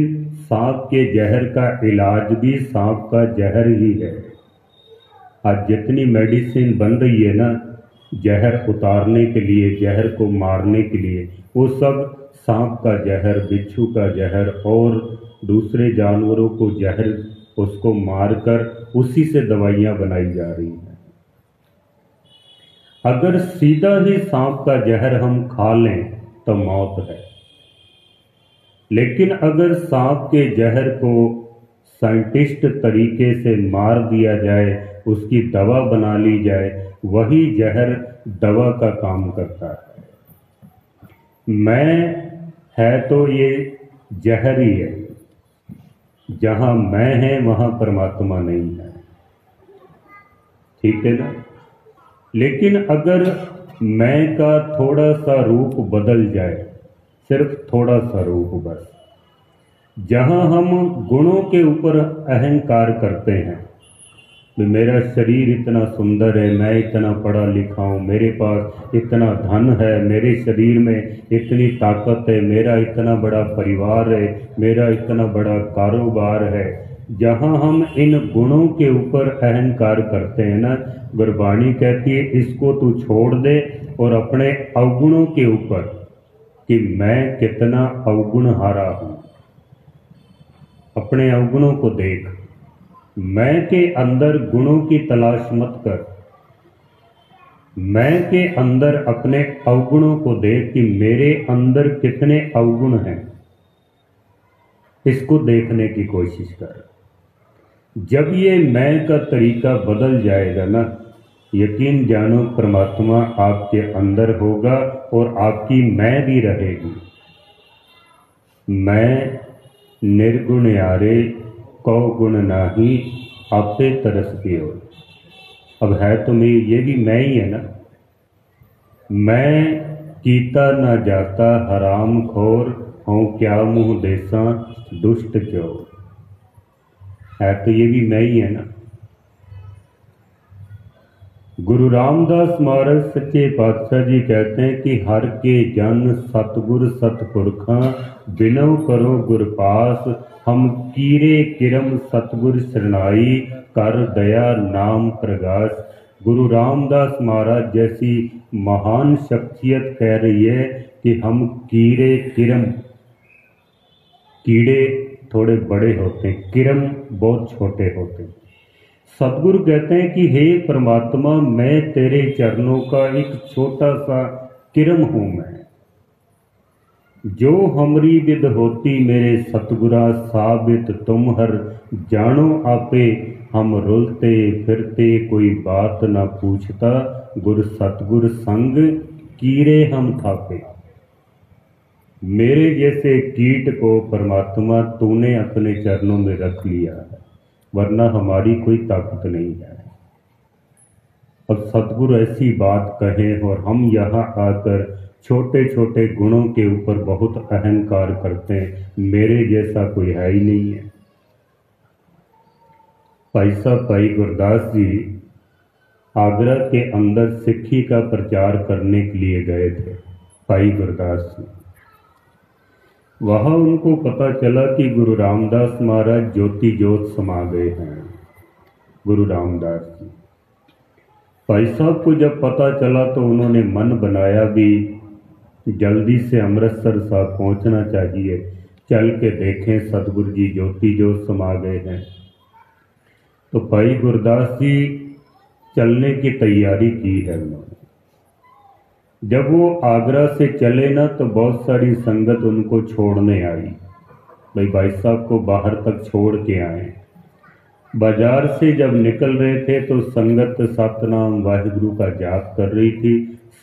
सांप के जहर का इलाज भी सांप का जहर ही है। आज जितनी मेडिसिन बन रही है ना जहर उतारने के लिए, जहर को मारने के लिए, वो सब सांप का जहर, बिच्छू का जहर और दूसरे जानवरों को जहर उसको मारकर उसी से दवाइयाँ बनाई जा रही हैं। अगर सीधा ही सांप का जहर हम खा लें तो मौत है, लेकिन अगर सांप के जहर को साइंटिस्ट तरीके से मार दिया जाए, उसकी दवा बना ली जाए, वही जहर दवा का काम करता है। मैं है तो ये जहर ही है, जहां मैं है वहां परमात्मा नहीं है। ठीक है ना? लेकिन अगर मैं का थोड़ा सा रूप बदल जाए, सिर्फ थोड़ा सा रूप बस, जहां हम गुणों के ऊपर अहंकार करते हैं, मेरा शरीर इतना सुंदर है, मैं इतना पढ़ा लिखा हूँ, मेरे पास इतना धन है, मेरे शरीर में इतनी ताकत है, मेरा इतना बड़ा परिवार है, मेरा इतना बड़ा कारोबार है, जहाँ हम इन गुणों के ऊपर अहंकार करते हैं ना, गुरबाणी कहती है इसको तू छोड़ दे और अपने अवगुणों के ऊपर, कि मैं कितना अवगुण हारा हूँ, अपने अवगुणों को देख। मैं के अंदर गुणों की तलाश मत कर, मैं के अंदर अपने अवगुणों को देख कि मेरे अंदर कितने अवगुण हैं, इसको देखने की कोशिश कर। जब ये मैं का तरीका बदल जाएगा ना, यकीन जानो परमात्मा आपके अंदर होगा और आपकी मैं भी रहेगी। मैं निर्गुण यारे कौ गुण नाही, आपे तरस पियो। अब है तो मैं, ये भी मैं ही है ना। मैं कीता ना जाता हराम खोर, हूँ क्या मुँह देसा दुष्ट क्यों। है तो ये भी मैं ही है ना। गुरु रामदास महाराज सच्चे पातशाह जी कहते हैं कि हर के जन सतगुर सतपुरखा, बिनव करो गुर पास, हम कीरे किरम सतगुर शरणाई, कर दया नाम प्रगास। गुरु रामदास महाराज जैसी महान शख्सियत कह रही है कि हम कीरे किरम, कीड़े थोड़े बड़े होते हैं, किरम बहुत छोटे होते हैं। सतगुरु कहते हैं कि हे परमात्मा, मैं तेरे चरणों का एक छोटा सा किरम हूं मैं। जो हमरी विद होती मेरे सतगुरा, साबित तुम हर जानो आपे, हम रुलते फिरते कोई बात ना पूछता, गुर सतगुर संग कीरे हम थापे। मेरे जैसे कीट को परमात्मा तूने अपने चरणों में रख लिया है, वरना हमारी कोई ताकत नहीं है। अब सतगुरु ऐसी बात कहें और हम यहाँ आकर छोटे छोटे गुणों के ऊपर बहुत अहंकार करते हैं, मेरे जैसा कोई है ही नहीं है। भाई साहब भाई गुरदास जी आगरा के अंदर सिक्खी का प्रचार करने के लिए गए थे। भाई गुरदास जी वहाँ उनको पता चला कि गुरु रामदास महाराज ज्योति ज्योत समा गए हैं। गुरु रामदास जी भाई साहब को जब पता चला तो उन्होंने मन बनाया भी जल्दी से अमृतसर साहब पहुंचना चाहिए, चल के देखें सतगुरु जी ज्योति जो समा गए हैं। तो भाई गुरदास जी चलने की तैयारी की है उन्होंने। जब वो आगरा से चले ना तो बहुत सारी संगत उनको छोड़ने आई, भाई साहब को बाहर तक छोड़ के आए। बाजार से जब निकल रहे थे तो संगत सतनाम वाहिगुरु का जाप कर रही थी।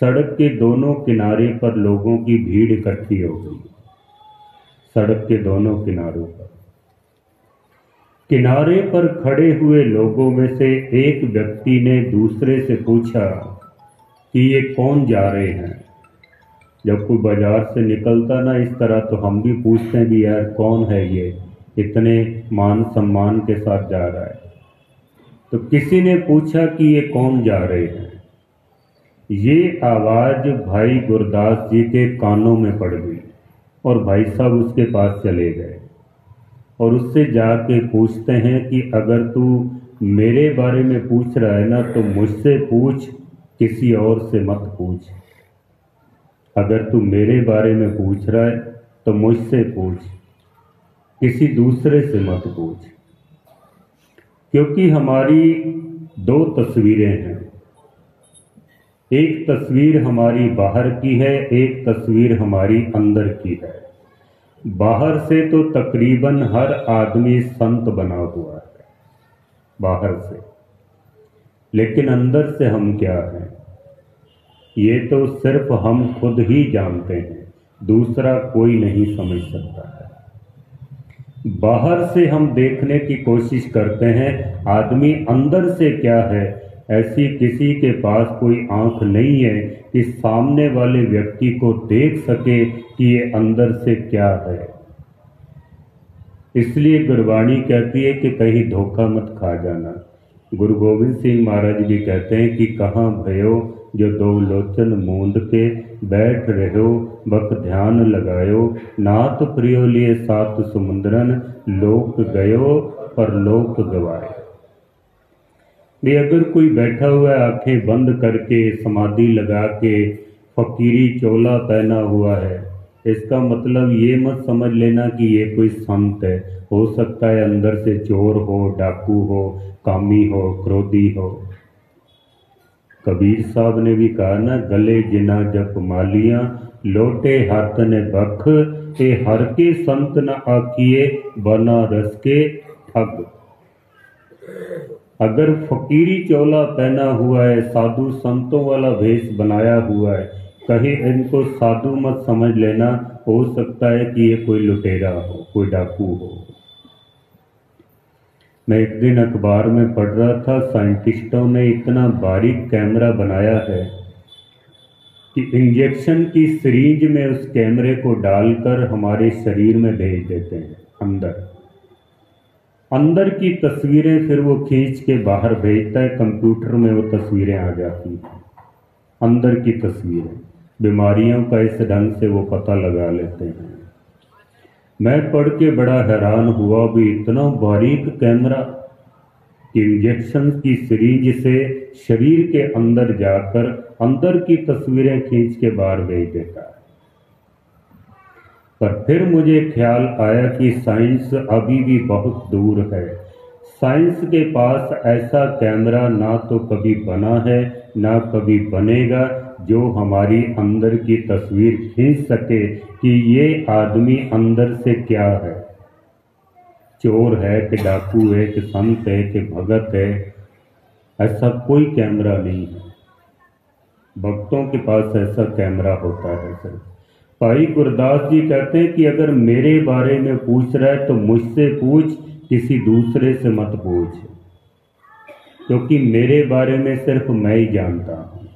सड़क के दोनों किनारे पर लोगों की भीड़ इकट्ठी हो गई। सड़क के दोनों किनारों पर, किनारे पर खड़े हुए लोगों में से एक व्यक्ति ने दूसरे से पूछा कि ये कौन जा रहे हैं। जब कोई बाजार से निकलता ना इस तरह तो हम भी पूछते हैं कि यार कौन है ये, इतने मान सम्मान के साथ जा रहा है। तो किसी ने पूछा कि ये कौन जा रहे हैं। ये आवाज़ भाई गुरदास जी के कानों में पड़ गई और भाई साहब उसके पास चले गए और उससे जाके पूछते हैं कि अगर तू मेरे बारे में पूछ रहा है ना तो मुझसे पूछ, किसी और से मत पूछ। अगर तू मेरे बारे में पूछ रहा है तो मुझसे पूछ, किसी दूसरे से मत पूछ। क्योंकि हमारी दो तस्वीरें हैं, एक तस्वीर हमारी बाहर की है, एक तस्वीर हमारी अंदर की है। बाहर से तो तकरीबन हर आदमी संत बना हुआ है बाहर से, लेकिन अंदर से हम क्या हैं ये तो सिर्फ हम खुद ही जानते हैं, दूसरा कोई नहीं समझ सकता है। बाहर से हम देखने की कोशिश करते हैं आदमी अंदर से क्या है। ऐसी किसी के पास कोई आंख नहीं है कि सामने वाले व्यक्ति को देख सके कि ये अंदर से क्या है। इसलिए गुरबाणी कहती है कि कहीं धोखा मत खा जाना। गुरु गोविंद सिंह महाराज भी कहते हैं कि कहाँ भयो जो दो लोचन मूंद के बैठ रहो, बक ध्यान लगायो, नाथ प्रियो लिए सात समुद्रन, लोक गयो पर लोक गवाए। भी अगर कोई बैठा हुआ है आंखें बंद करके समाधि लगा के फकीरी चोला पहना हुआ है, इसका मतलब ये मत समझ लेना कि ये कोई संत है। हो सकता है अंदर से चोर हो, डाकू हो, कामी हो, क्रोधी हो। कबीर साहब ने भी कहा ना, गले जिना जप मालियां, लोटे हाथ ने बख, ते हर के संत न आकिए, बना रस के ठग। अगर फकीरी चोला पहना हुआ है, साधु संतों वाला भेष बनाया हुआ है, कहीं इनको साधु मत समझ लेना। हो सकता है कि ये कोई लुटेरा हो, कोई डाकू हो। मैं एक दिन अखबार में पढ़ रहा था, साइंटिस्टों ने इतना बारीक कैमरा बनाया है कि इंजेक्शन की सिरिंज में उस कैमरे को डालकर हमारे शरीर में भेज देते हैं। अंदर की तस्वीरें फिर वो खींच के बाहर भेजता है, कंप्यूटर में वो तस्वीरें आ जाती हैं। अंदर की तस्वीरें, बीमारियों का इस ढंग से वो पता लगा लेते हैं। मैं पढ़ के बड़ा हैरान हुआ भी, इतना बारीक कैमरा कि इंजेक्शन की सिरिंज से शरीर के अंदर जाकर अंदर की तस्वीरें खींच के बाहर भेज देता है। पर फिर मुझे ख्याल आया कि साइंस अभी भी बहुत दूर है। साइंस के पास ऐसा कैमरा ना तो कभी बना है ना कभी बनेगा जो हमारी अंदर की तस्वीर खींच सके कि ये आदमी अंदर से क्या है, चोर है कि डाकू है कि संत है कि भगत है। ऐसा कोई कैमरा नहीं है। भक्तों के पास ऐसा कैमरा होता है सिर्फ। भाई गुरदास जी कहते हैं कि अगर मेरे बारे में पूछ रहा है तो मुझसे पूछ, किसी दूसरे से मत पूछ, क्योंकि मेरे बारे में सिर्फ मैं ही जानता हूँ।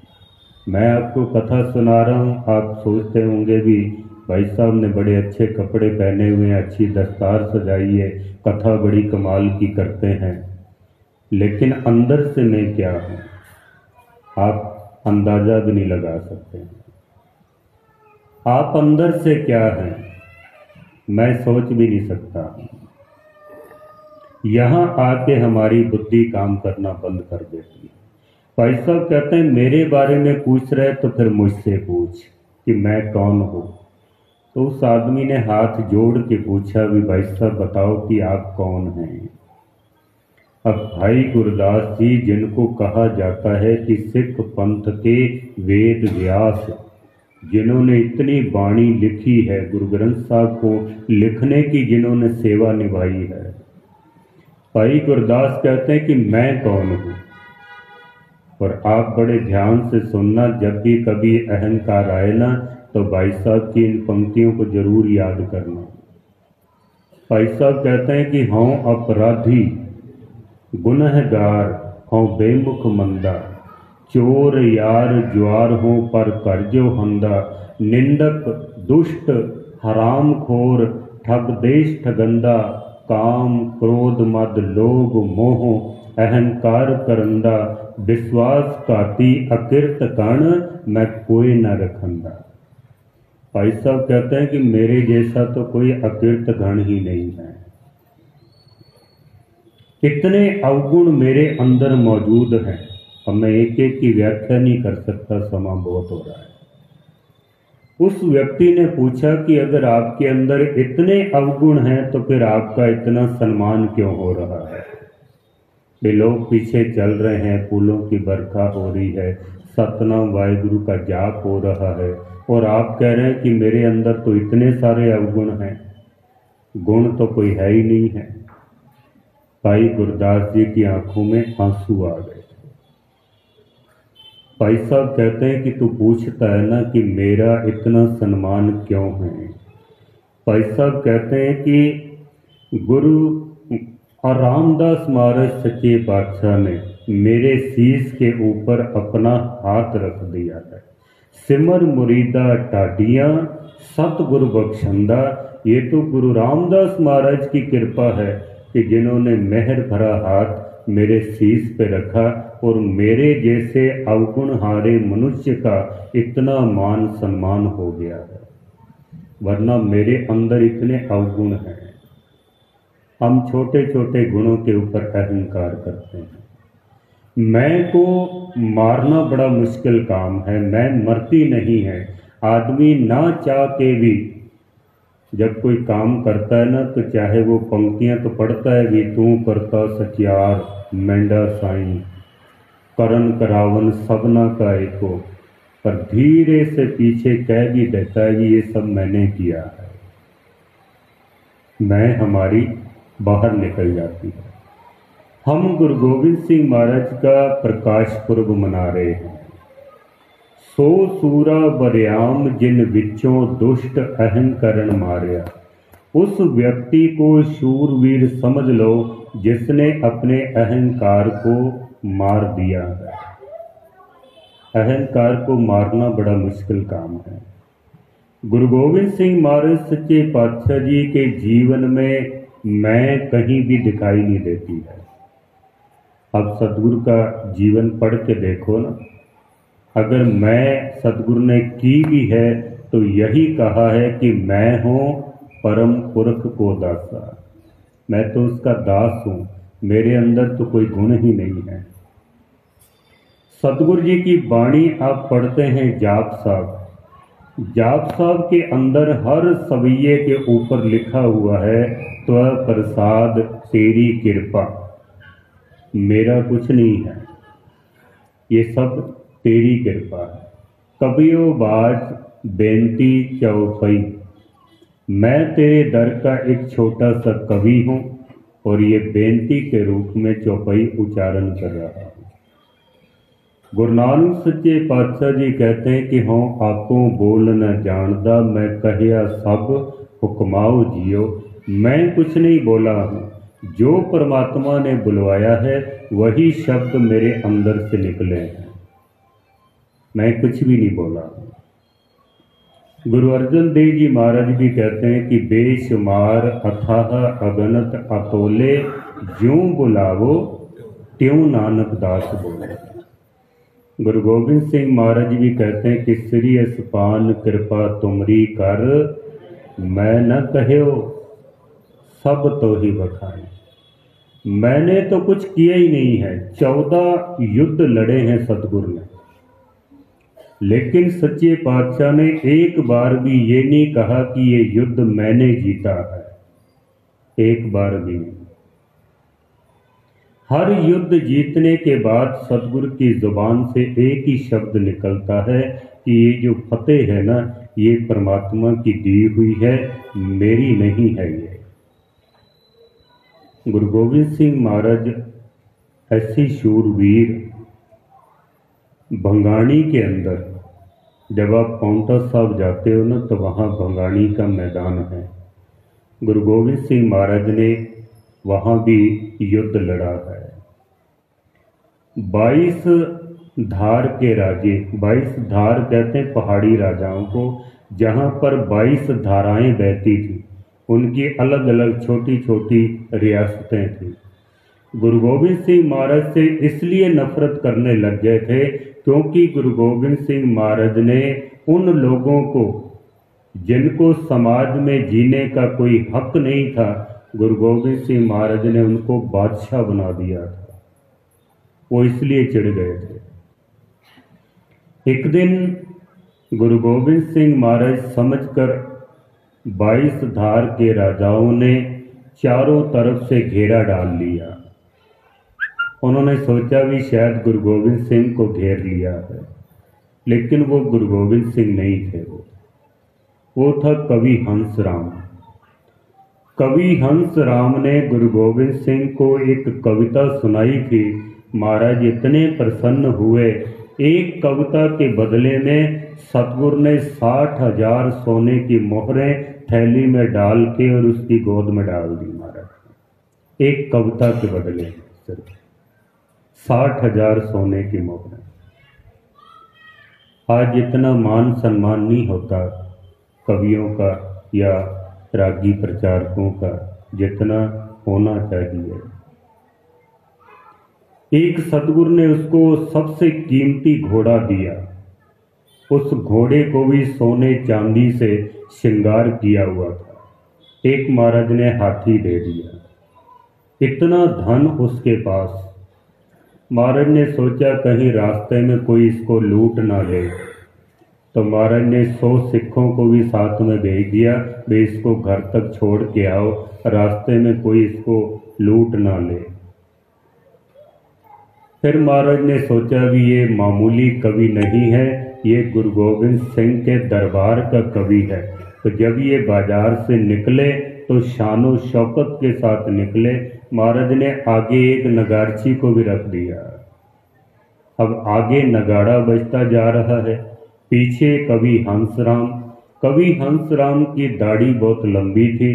मैं आपको कथा सुना रहा हूँ, आप सोचते होंगे भी भाई साहब ने बड़े अच्छे कपड़े पहने हुए हैं, अच्छी दस्तार सजाई है, कथा बड़ी कमाल की करते हैं, लेकिन अंदर से मैं क्या हूँ आप अंदाजा भी नहीं लगा सकते हैं। आप अंदर से क्या हैं मैं सोच भी नहीं सकता। यहाँ आके हमारी बुद्धि काम करना बंद कर देती है। भाई साहब कहते हैं मेरे बारे में पूछ रहे तो फिर मुझसे पूछ, कि मैं कौन हूँ। तो उस आदमी ने हाथ जोड़ के पूछा भी भाई साहब बताओ कि आप कौन हैं। अब भाई गुरदास जी, जिनको कहा जाता है कि सिख पंथ के वेद व्यास, जिन्होंने इतनी बाणी लिखी है, गुरु ग्रंथ साहब को लिखने की जिन्होंने सेवा निभाई है, भाई गुरदास कहते हैं कि मैं कौन हूँ। और आप बड़े ध्यान से सुनना, जब भी कभी अहंकार आए ना तो भाई साहब की इन पंक्तियों को जरूर याद करना। भाई साहब कहते हैं कि हूँ अपराधी गुनहगार, हूँ बेमुख मंदा, चोर यार ज्वार हूँ पर कर जो हंदा, निंदक दुष्ट हराम खोर, ठग देश ठगंदा, काम क्रोध मद लोभ मोह, अहंकार करंदा, विश्वास घाती अकिरत कण, मैं कोई न रखंदा। भाई साहब कहते हैं कि मेरे जैसा तो कोई अकिरत गण ही नहीं है। कितने अवगुण मेरे अंदर मौजूद हैं, अब मैं एक एक की व्याख्या नहीं कर सकता, समा बहुत हो रहा है। उस व्यक्ति ने पूछा कि अगर आपके अंदर इतने अवगुण हैं तो फिर आपका इतना सम्मान क्यों हो रहा है। वे लोग पीछे चल रहे हैं, फूलों की बरखा हो रही है, सतनाम वाहिगुरु का जाप हो रहा है, और आप कह रहे हैं कि मेरे अंदर तो इतने सारे अवगुण हैं, गुण तो कोई है ही नहीं है। भाई गुरदास जी की आंखों में आंसू आ गए। भाई साहब कहते हैं कि तू पूछता है ना कि मेरा इतना सम्मान क्यों है। भाई साहब कहते हैं कि गुरु और रामदास महाराज सच्चे बादशाह ने मेरे शीश के ऊपर अपना हाथ रख दिया है। सिमर मुरीदा टाटियां सतगुरु बख्शंदा, ये तो गुरु रामदास महाराज की कृपा है कि जिन्होंने मेहर भरा हाथ मेरे शीश पे रखा और मेरे जैसे अवगुण हारे मनुष्य का इतना मान सम्मान हो गया है, वरना मेरे अंदर इतने अवगुण हैं। हम छोटे छोटे गुणों के ऊपर अहंकार करते हैं। मैं को मारना बड़ा मुश्किल काम है, मैं मरती नहीं है। आदमी ना चाह के भी जब कोई काम करता है ना, तो चाहे वो पंक्तियां तो पढ़ता है भी, तू करता सचियार मेंढा साईं, करन करावन सबना का एको, पर धीरे से पीछे कह भी देता है कि ये सब मैंने किया है। मैं हमारी बाहर निकल जाती है। हम गुरु गोविंद सिंह महाराज का प्रकाश पुरब मना रहे हैं। सो सूरा बरियाम जिन विचों दुष्ट अहंकरण मारिया, उस व्यक्ति को शूरवीर समझ लो जिसने अपने अहंकार को मार दिया है। अहंकार को मारना बड़ा मुश्किल काम है। गुरु गोविंद सिंह महाराज सच्चे पातशाह जी के जीवन में मैं कहीं भी दिखाई नहीं देती है। अब सतगुरु का जीवन पढ़ के देखो ना, अगर मैं सतगुरु ने की भी है तो यही कहा है कि मैं हूँ परम पुरख को दासा, मैं तो उसका दास हूँ, मेरे अंदर तो कोई गुण ही नहीं है। सतगुरु जी की वाणी आप पढ़ते हैं जाप साहब, जाप साहब के अंदर हर सवैये के ऊपर लिखा हुआ है त्व प्रसाद तेरी कृपा, मेरा कुछ नहीं है, ये सब तेरी कृपा है। कबियो बाज बेनती चौपई, मैं तेरे दर का एक छोटा सा कवि हूँ और ये बेनती के रूप में चौपाई उच्चारण कर रहा हूँ। गुरु नानक सच्चे पातशाह जी कहते हैं कि हाँ आपको बोल न जानदा, मैं कहिया सब हुक्माओ जियो। मैं कुछ नहीं बोला हूँ, जो परमात्मा ने बुलवाया है वही शब्द मेरे अंदर से निकले हैं, मैं कुछ भी नहीं बोला हूँ। गुरु अर्जन देव जी महाराज भी कहते हैं कि बेशुमार अथाह अगनत अतोले, ज्यों बुलावो त्यों नानक दास बोले। गुरु गोविंद सिंह महाराज भी कहते हैं कि श्री असपान कृपा तुमरी कर, मैं न कहो सब तो ही बखाए। मैंने तो कुछ किया ही नहीं है। 14 युद्ध लड़े हैं सतगुरु ने, लेकिन सच्चे पातशाह ने एक बार भी ये नहीं कहा कि ये युद्ध मैंने जीता है, एक बार भी नहीं। हर युद्ध जीतने के बाद सतगुरु की जुबान से एक ही शब्द निकलता है कि ये जो फतेह है ना, ये परमात्मा की दी हुई है, मेरी नहीं है। ये गुरु गोविंद सिंह महाराज ऐसी शूरवीर, भंगाणी के अंदर जब आप पांवटा साहब जाते हो ना, तो वहाँ भंगाणी का मैदान है। गुरु गोविंद सिंह महाराज ने वहाँ भी युद्ध लड़ा है। 22 धार के राजे, 22 धार कहते हैं पहाड़ी राजाओं को, जहाँ पर 22 धाराएं बहती थी, उनकी अलग अलग छोटी छोटी रियासतें थी। गुरु गोविंद सिंह महाराज से इसलिए नफरत करने लग गए थे क्योंकि गुरु गोविंद सिंह महाराज ने उन लोगों को जिनको समाज में जीने का कोई हक नहीं था, गुरु गोविंद सिंह महाराज ने उनको बादशाह बना दिया था। वो इसलिए चिढ़ गए थे। एक दिन गुरु गोविंद सिंह महाराज समझकर 22 धार के राजाओं ने चारों तरफ से घेरा डाल लिया। उन्होंने सोचा भी शायद गुरु गोविंद सिंह को घेर लिया है, लेकिन वो गुरु गोविंद सिंह नहीं थे। वो था कवि हंसराम। कवि हंसराम ने गुरु गोविंद सिंह को एक कविता सुनाई थी। महाराज इतने प्रसन्न हुए, एक कविता के बदले में सतगुरु ने 60,000 सोने की मोहरें थैली में डाल के और उसकी गोद में डाल दी। महाराज एक कविता के बदले में सिर्फ 60,000 सोने की मोहरें। आज इतना मान सम्मान नहीं होता कवियों का या रागी प्रचारकों का जितना होना चाहिए। एक सतगुरु ने उसको सबसे कीमती घोड़ा दिया। उस घोड़े को भी सोने चांदी से श्रृंगार किया हुआ था। एक महाराज ने हाथी दे दिया। इतना धन उसके पास। महाराज ने सोचा कहीं रास्ते में कोई इसको लूट ना ले, तो महाराज ने 100 सिखों को भी साथ में भेज दिया, वे इसको घर तक छोड़ के आओ, रास्ते में कोई इसको लूट ना ले। फिर महाराज ने सोचा भी ये मामूली कवि नहीं है, ये गुरु गोविंद सिंह के दरबार का कवि है। तो जब ये बाजार से निकले तो शानो शौकत के साथ निकले। महाराज ने आगे एक नगारची को भी रख दिया। अब आगे नगाड़ा बजता जा रहा है, पीछे कवि हंसराम। कवि हंसराम की दाढ़ी बहुत लंबी थी,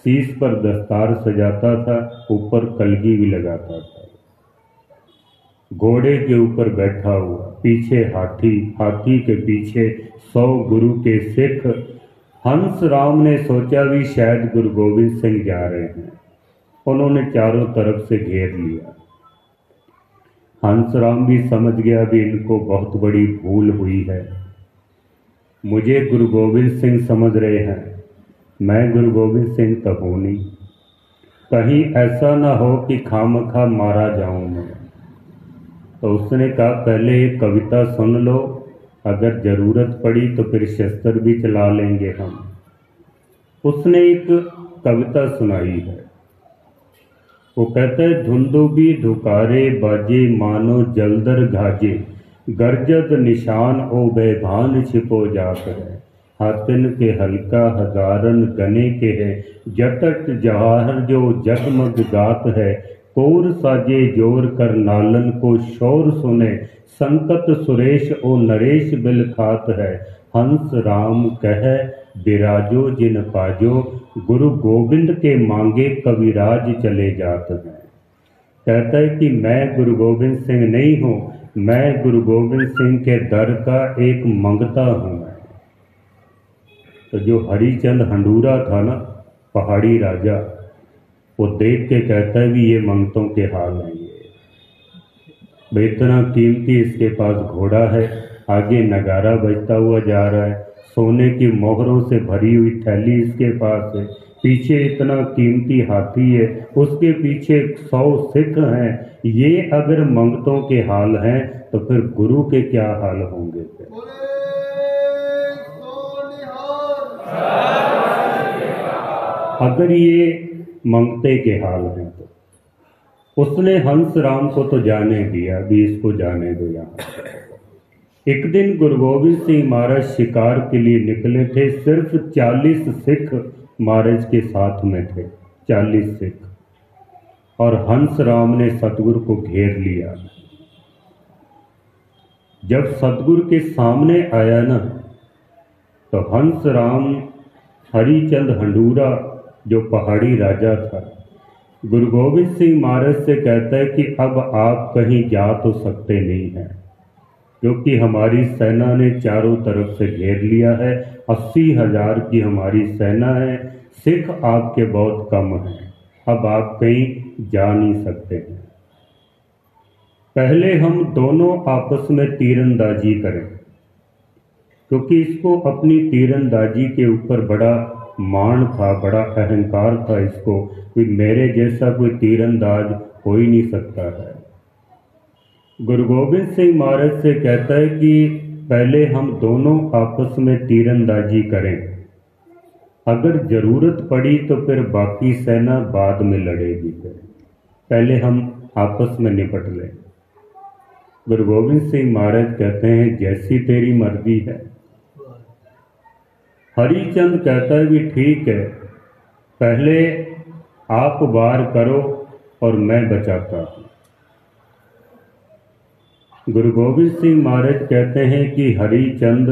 शीश पर दस्तार सजाता था, ऊपर कलगी भी लगाता था। घोड़े के ऊपर बैठा हुआ, पीछे हाथी, हाथी के पीछे 100 गुरु के सिख। हंसराम ने सोचा भी शायद गुरु गोविंद सिंह जा रहे हैं। उन्होंने चारों तरफ से घेर लिया। हंसराम भी समझ गया भी इनको बहुत बड़ी भूल हुई है। मुझे गुरु गोविंद सिंह समझ रहे हैं, मैं गुरु गोविंद सिंह तो हूँ नहीं, कहीं ऐसा ना हो कि खामखा मारा जाऊं मैं। तो उसने कहा पहले एक कविता सुन लो, अगर जरूरत पड़ी तो फिर शस्त्र भी चला लेंगे हम। उसने एक कविता सुनाई है। वो कहता है धुंदुबी धुकारे बाजे मानो जलदर घाजे, गर्जत निशान ओ बेभान छिपो जात है। हाथिन के हल्का हजारन गने के है, जटट जवाहर जो जगमग गात है। कोर साजे जोर कर नालन को शोर सुने, संकट सुरेश ओ नरेश बिल खात है। हंस राम कह बिराजो जिन पाजो, गुरु गोविंद के मांगे कविराज चले जात हैं। कहता है कि मैं गुरु गोविंद सिंह नहीं हूँ, मैं गुरु गोविंद सिंह के दर का एक मंगता हूँ मैं। तो जो हरिचंद हंडूरा था ना, पहाड़ी राजा, वो देख के कहता है भी ये मंगतों के हाल हैं। ये इतना कीमती इसके पास घोड़ा है, आगे नगारा बजता हुआ जा रहा है, सोने की मोहरों से भरी हुई थैली इसके पास है, पीछे इतना कीमती हाथी है, उसके पीछे 100 सिख हैं। ये अगर मंगतों के हाल हैं तो फिर गुरु के क्या हाल होंगे फिर? अगर ये मंगते के हाल हैं तो उसने हंस राम को तो जाने दिया, भी इसको जाने दो यहाँ। एक दिन गुरु गोविंद सिंह महाराज शिकार के लिए निकले थे। सिर्फ 40 सिख महाराज के साथ में थे, 40 सिख। और हंस राम ने सतगुरु को घेर लिया। जब सतगुरु के सामने आया ना, तो हंस राम हरिचंद हंडूरा जो पहाड़ी राजा था, गुरु गोविंद सिंह महाराज से कहता है कि अब आप कहीं जा तो सकते नहीं हैं, क्योंकि हमारी सेना ने चारों तरफ से घेर लिया है। 80,000 की हमारी सेना है, सिख आपके बहुत कम हैं, अब आप कहीं जा नहीं सकते हैं। पहले हम दोनों आपस में तीरंदाजी करें, क्योंकि इसको अपनी तीरंदाजी के ऊपर बड़ा मान था, बड़ा अहंकार था इसको, कि मेरे जैसा कोई तीरंदाज हो ही नहीं सकता है। गुरु गोविंद सिंह महाराज से कहता है कि पहले हम दोनों आपस में तीरंदाजी करें, अगर जरूरत पड़ी तो फिर बाकी सेना बाद में लड़ेगी, फिर पहले हम आपस में निपट लें। गुरु गोविंद सिंह महाराज कहते हैं जैसी तेरी मर्जी है। हरिचंद कहता है भी ठीक है, पहले आप वार करो और मैं बचाता हूं। गुरु गोविंद सिंह महाराज कहते हैं कि हरिचंद,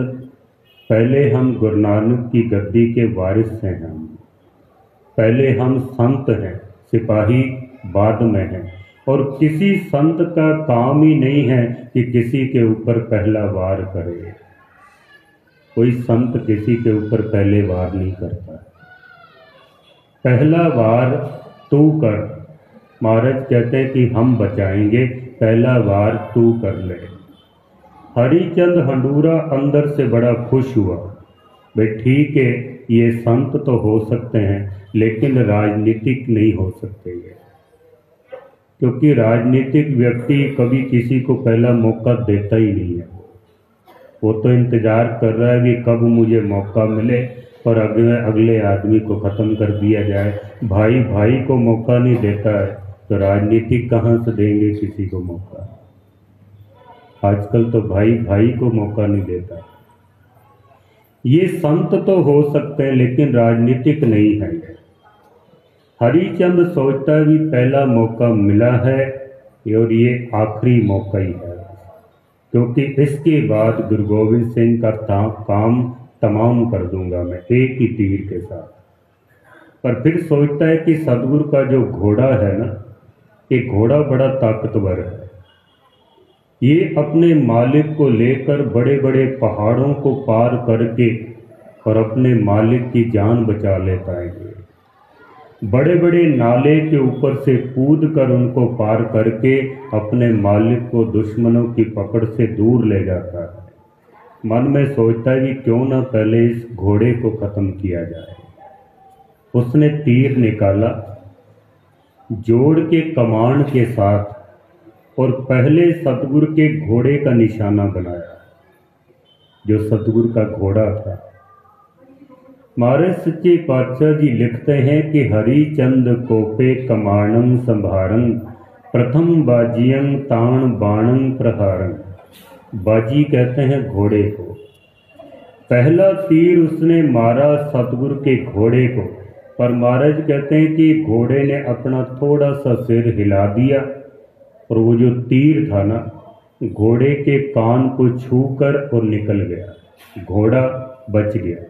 पहले हम गुरु नानक की गद्दी के वारिस हैं, हम पहले हम संत हैं, सिपाही बाद में हैं। और किसी संत का काम ही नहीं है कि किसी के ऊपर पहला वार करे। कोई संत किसी के ऊपर पहले वार नहीं करता। पहला वार तू कर। महाराज कहते हैं कि हम बचाएंगे, पहला वार तू कर ले। हरिचंद हंडूरा अंदर से बड़ा खुश हुआ, भाई ठीक है, ये संत तो हो सकते हैं लेकिन राजनीतिक नहीं हो सकते ये, क्योंकि राजनीतिक व्यक्ति कभी किसी को पहला मौका देता ही नहीं है। वो तो इंतजार कर रहा है कि कब मुझे मौका मिले और अगले आदमी को ख़त्म कर दिया जाए। भाई भाई को मौका नहीं देता है तो राजनीतिक कहाँ से देंगे किसी को मौका? आजकल तो भाई भाई को मौका नहीं देता। ये संत तो हो सकते हैं लेकिन राजनीतिक नहीं है। हरिचंद सोचता है भी पहला मौका मिला है और ये आखिरी मौका ही है, क्योंकि इसके बाद गुरु गोविंद सिंह का काम तमाम कर दूंगा मैं एक ही तीर के साथ। पर फिर सोचता है कि सतगुरु का जो घोड़ा है ना, ये घोड़ा बड़ा ताकतवर है, ये अपने मालिक को लेकर बड़े बड़े पहाड़ों को पार करके और अपने मालिक की जान बचा लेता है। बड़े बड़े नाले के ऊपर से कूद कर उनको पार करके अपने मालिक को दुश्मनों की पकड़ से दूर ले जाता है। मन में सोचता है कि क्यों ना पहले इस घोड़े को खत्म किया जाए। उसने तीर निकाला जोड़ के कमान के साथ और पहले सतगुरु के घोड़े का निशाना बनाया, जो सतगुरु का घोड़ा था। महाराज सच्चे पातशाह जी लिखते हैं कि हरिचंद कोपे कमाणम संभारं प्रथम बाजियं ताण बाणं प्रहारं। बाजी कहते हैं घोड़े को। पहला तीर उसने मारा सतगुरु के घोड़े को, पर महाराज कहते हैं कि घोड़े ने अपना थोड़ा सा सिर हिला दिया और वो जो तीर था ना, घोड़े के कान को छूकर और निकल गया, घोड़ा बच गया।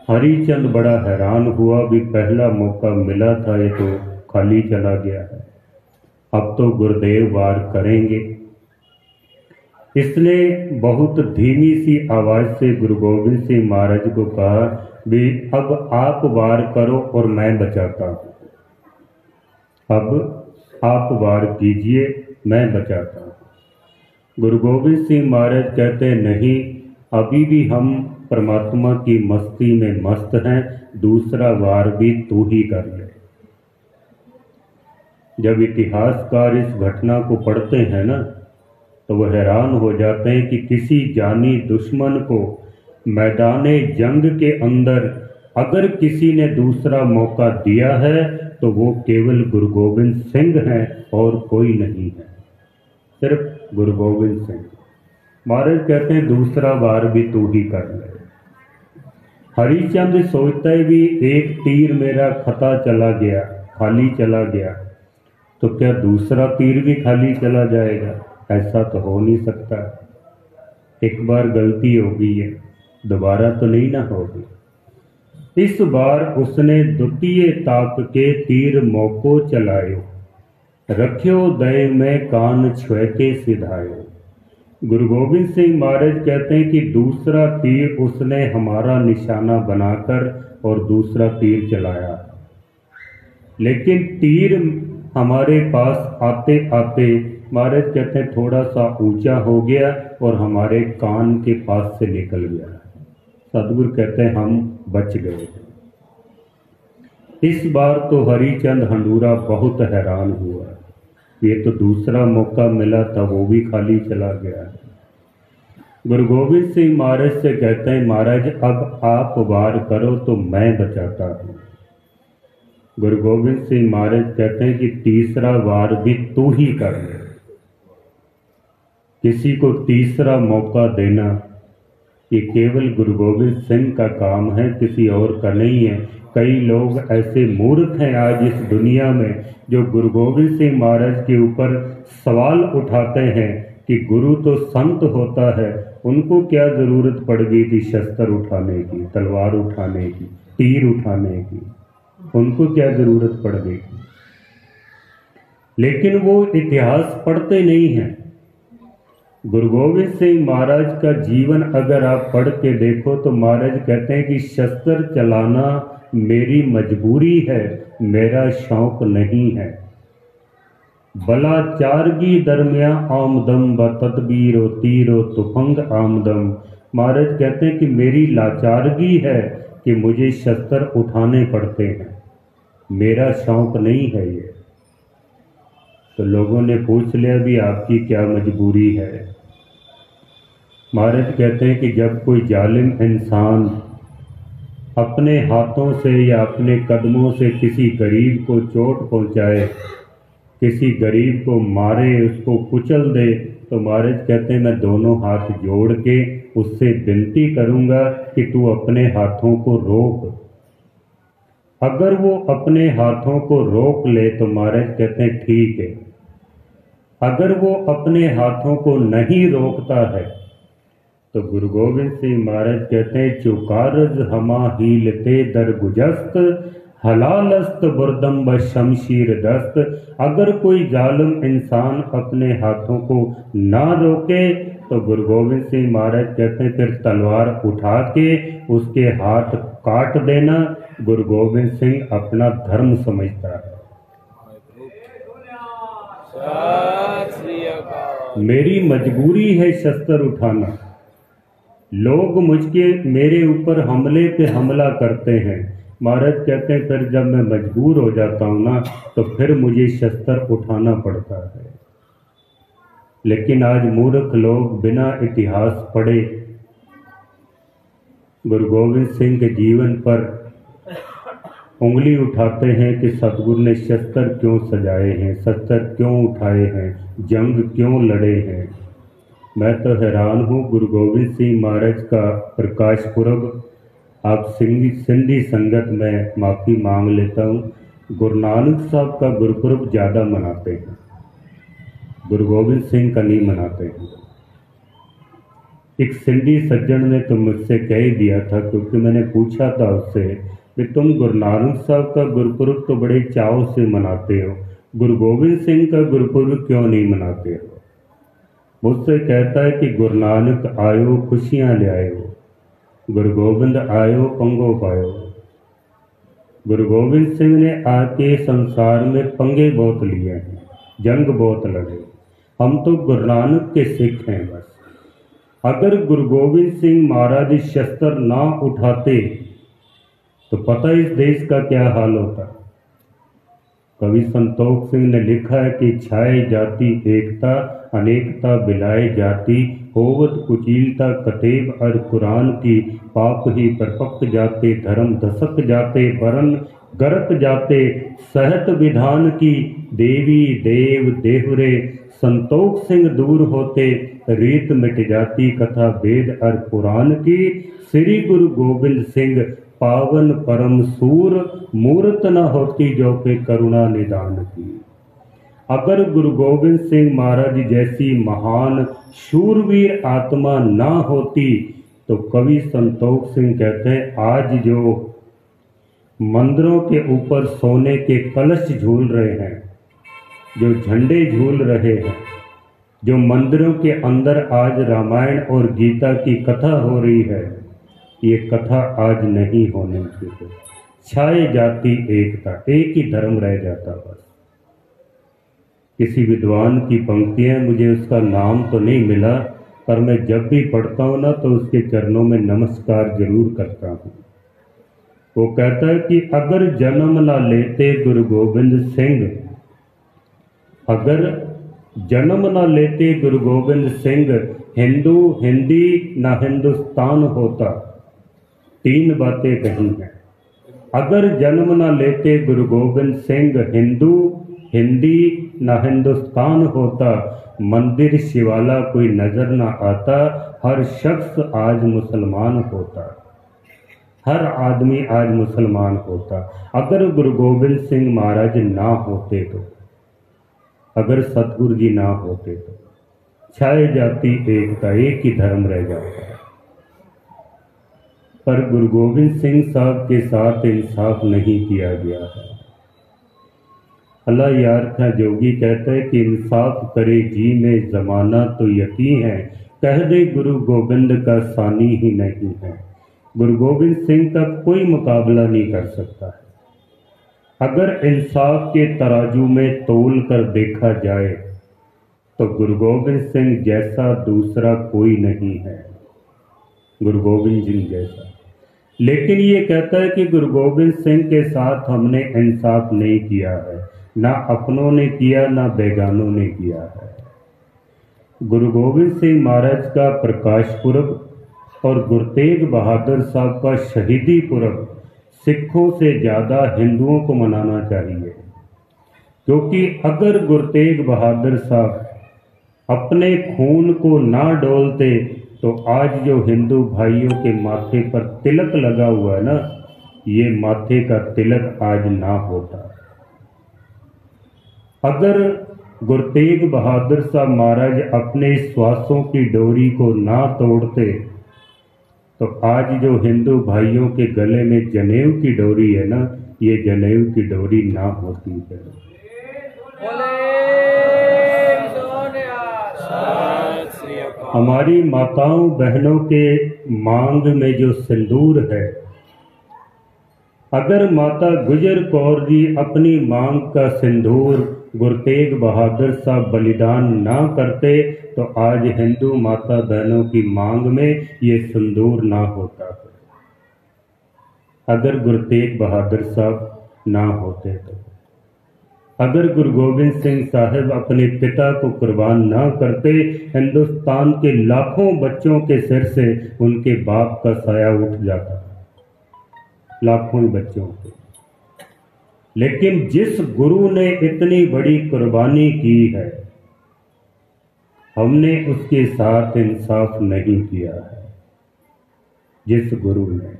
हरिचंद बड़ा हैरान हुआ, भी पहला मौका मिला था ये तो खाली चला गया है, अब तो गुरुदेव वार करेंगे। इसने बहुत धीमी सी आवाज से गुरु गोविंद सिंह महाराज को कहा, भी अब आप वार करो और मैं बचाता हूँ, अब आप वार कीजिए मैं बचाता हूँ। गुरु गोविंद सिंह महाराज कहते नहीं, अभी भी हम परमात्मा की मस्ती में मस्त हैं, दूसरा वार भी तू ही कर ले। जब इतिहासकार इस घटना को पढ़ते हैं ना, तो वह हैरान हो जाते हैं कि किसी जानी दुश्मन को मैदाने जंग के अंदर अगर किसी ने दूसरा मौका दिया है तो वो केवल गुरु गोविंद सिंह हैं और कोई नहीं है, सिर्फ गुरु गोविंद सिंह। महाराज कहते हैं दूसरा वार भी तू ही कर ले। हरिचंद सोचता है भी एक तीर मेरा खता चला गया, खाली चला गया, तो क्या दूसरा तीर भी खाली चला जाएगा? ऐसा तो हो नहीं सकता। एक बार गलती हो गई है, दोबारा तो नहीं ना होगी। इस बार उसने द्वितीय ताप के तीर मौको चलायो, रख्यो दय में कान छुएके सिधायो। गुरु गोविंद सिंह महाराज कहते हैं कि दूसरा तीर उसने हमारा निशाना बनाकर और दूसरा तीर चलाया, लेकिन तीर हमारे पास आते आते महाराज कहते हैं थोड़ा सा ऊंचा हो गया और हमारे कान के पास से निकल गया। सदगुरु कहते हैं हम बच गए। इस बार तो हरिचंद हंडूरा बहुत हैरान हुआ, ये तो दूसरा मौका मिला था वो भी खाली चला गया। गुरु गोविंद सिंह महाराज से कहते हैं महाराज अब आप वार करो तो मैं बचाता हूँ। गुरु गोविंद सिंह महाराज कहते हैं कि तीसरा वार भी तू ही कर ले। किसी को तीसरा मौका देना ये केवल गुरु गोविंद सिंह का काम है, किसी और का नहीं है। कई लोग ऐसे मूर्ख हैं आज इस दुनिया में जो गुरु गोविंद सिंह महाराज के ऊपर सवाल उठाते हैं कि गुरु तो संत होता है, उनको क्या जरूरत पड़ गई थी शस्त्र उठाने की, तलवार उठाने की, तीर उठाने की, उनको क्या जरूरत पड़ गई? लेकिन वो इतिहास पढ़ते नहीं हैं। गुरु गोविंद सिंह महाराज का जीवन अगर आप पढ़ के देखो तो महाराज कहते हैं कि शस्त्र चलाना मेरी मजबूरी है, मेरा शौक नहीं है। भला चारगी दरमिया आमदम व तदबीरो तीरो तुफंग आमदम। महाराज कहते हैं कि मेरी लाचारगी है कि मुझे शस्त्र उठाने पड़ते हैं, मेरा शौक नहीं है ये। तो लोगों ने पूछ लिया भी आपकी क्या मजबूरी है? महाराज कहते हैं कि जब कोई जालिम इंसान अपने हाथों से या अपने कदमों से किसी गरीब को चोट पहुंचाए, किसी गरीब को मारे, उसको कुचल दे, तो महाराज कहते हैं मैं दोनों हाथ जोड़ के उससे विनती करूंगा कि तू अपने हाथों को रोक। अगर वो अपने हाथों को रोक ले तो महाराज कहते हैं ठीक है। अगर वो अपने हाथों को नहीं रोकता है तो गुरु गोविंद सिंह महाराज कहते हैं चुकारज हमा हीलते दरगुजस्त हलालस्त बुरदम व शमशीर दस्त। अगर कोई जालिम इंसान अपने हाथों को ना रोके तो गुरु गोविंद सिंह महाराज कहते हैं फिर तलवार उठा के उसके हाथ काट देना। गुरु गोविंद सिंह अपना धर्म समझता है। मेरी मजबूरी है शस्त्र उठाना। लोग मेरे ऊपर हमले पे हमला करते हैं। महाराज कहते हैं फिर जब मैं मजबूर हो जाता हूँ ना तो फिर मुझे शस्त्र उठाना पड़ता है। लेकिन आज मूर्ख लोग बिना इतिहास पढ़े गुरु गोविंद सिंह के जीवन पर उंगली उठाते हैं कि सतगुरु ने शस्त्र क्यों सजाए हैं, शस्त्र क्यों उठाए हैं, जंग क्यों लड़े हैं। मैं तो हैरान हूँ। गुरु गोविंद सिंह महाराज का प्रकाश पुरब आप सिंधी संगत में माफ़ी मांग लेता हूँ, गुरु नानक साहब का गुरुपुरब ज़्यादा मनाते हैं, गुरु गोविंद सिंह का नहीं मनाते हैं। एक सिंधी सज्जन ने तो मुझसे कह ही दिया था, क्योंकि मैंने पूछा था उससे कि तुम गुरु नानक साहब का गुरुपुरब तो बड़े चाव से मनाते हो, गुरु गोविंद सिंह का गुरुपुरब क्यों नहीं मनाते हो? मुझसे कहता है कि गुरु नानक आयो खुशियाँ ले आयो, गुरु गोविंद आयो पंगो पायो। गुरु गोविंद सिंह ने आके संसार में पंगे बहुत लिए हैं, जंग बहुत लड़े। हम तो गुरु नानक के सिख हैं बस। अगर गुरु गोविंद सिंह महाराज शस्त्र ना उठाते तो पता इस देश का क्या हाल होता। कवि संतोष सिंह ने लिखा है कि छाए जाति एकता अनेकता बिलाए जाति होवत कुचीलता कतेब और कुरान की पाप ही परपक जाते धर्म दशक जाते वरन गरत जाते सहत विधान की देवी देव देहुरे संतोष सिंह दूर होते रीत मिट जाती कथा वेद और पुराण की श्री गुरु गोविंद सिंह पावन परम सूर मूर्त न होती जो पे करुणा निदान की। अगर गुरु गोविंद सिंह महाराज जैसी महान शूरवीर आत्मा ना होती तो कवि संतोष सिंह कहते हैं आज जो मंदिरों के ऊपर सोने के कलश झूल रहे हैं, जो झंडे झूल रहे हैं, जो मंदिरों के अंदर आज रामायण और गीता की कथा हो रही है, ये कथा आज नहीं होनी चाहिए। छाए जाती एकता, एक ही धर्म रह जाता बस। किसी विद्वान की पंक्तियां, मुझे उसका नाम तो नहीं मिला, पर मैं जब भी पढ़ता हूँ ना तो उसके चरणों में नमस्कार जरूर करता हूँ। वो कहता है कि अगर जन्म ना लेते गुरु गोविंद सिंह, अगर जन्म ना लेते गुरु गोविंद सिंह, हिंदू हिंदी ना हिंदुस्तान होता। तीन बातें कही हैं। अगर जन्म ना लेते गुरु गोविंद सिंह, हिंदू हिंदी ना हिंदुस्तान होता। मंदिर शिवाला कोई नजर ना आता, हर शख्स आज मुसलमान होता, हर आदमी आज मुसलमान होता। अगर गुरु गोविंद सिंह महाराज ना होते तो, अगर सतगुरु जी ना होते तो छाए जाती एकता, एक ही धर्म रह जाता है। पर गुरु गोविंद सिंह साहब के साथ इंसाफ नहीं किया गया है। अल्लाह यार था जोगी कहता है कि इंसाफ करे जी में जमाना तो यकीन है, कह दे गुरु गोविंद का सानी ही नहीं है। गुरु गोविंद सिंह का कोई मुकाबला नहीं कर सकता है। अगर इंसाफ के तराजू में तोल कर देखा जाए तो गुरु गोविंद सिंह जैसा दूसरा कोई नहीं है, गुरु गोविंद सिंह जैसा। लेकिन ये कहता है कि गुरु गोविंद सिंह के साथ हमने इंसाफ नहीं किया है, ना अपनों ने किया ना बेगानों ने किया है। गुरु गोविंद सिंह महाराज का प्रकाश पुरब और गुरु तेग बहादुर साहब का शहीदी पुरब सिखों से ज़्यादा हिंदुओं को मनाना चाहिए, क्योंकि अगर गुरु तेग बहादुर साहब अपने खून को ना डोलते तो आज जो हिंदू भाइयों के माथे पर तिलक लगा हुआ है ना, ये माथे का तिलक आज ना होता। अगर गुरु तेग बहादुर साहब महाराज अपने श्वासों की डोरी को ना तोड़ते तो आज जो हिंदू भाइयों के गले में जनेऊ की डोरी है ना, ये जनेऊ की डोरी ना होती है। हमारी माताओं बहनों के मांग में जो सिंदूर है, अगर माता गुजर कौर जी अपनी मांग का सिंदूर गुरु तेग बहादुर साहब बलिदान ना करते तो आज हिंदू माता बहनों की मांग में ये सिंदूर ना होता। अगर गुरु तेग बहादुर साहब ना होते तो, अगर गुरु गोविंद सिंह साहब अपने पिता को कुर्बान ना करते, हिंदुस्तान के लाखों बच्चों के सिर से उनके बाप का साया उठ जाता, लाखों बच्चों के। लेकिन जिस गुरु ने इतनी बड़ी कुर्बानी की है, हमने उसके साथ इंसाफ नहीं किया है। जिस गुरु ने,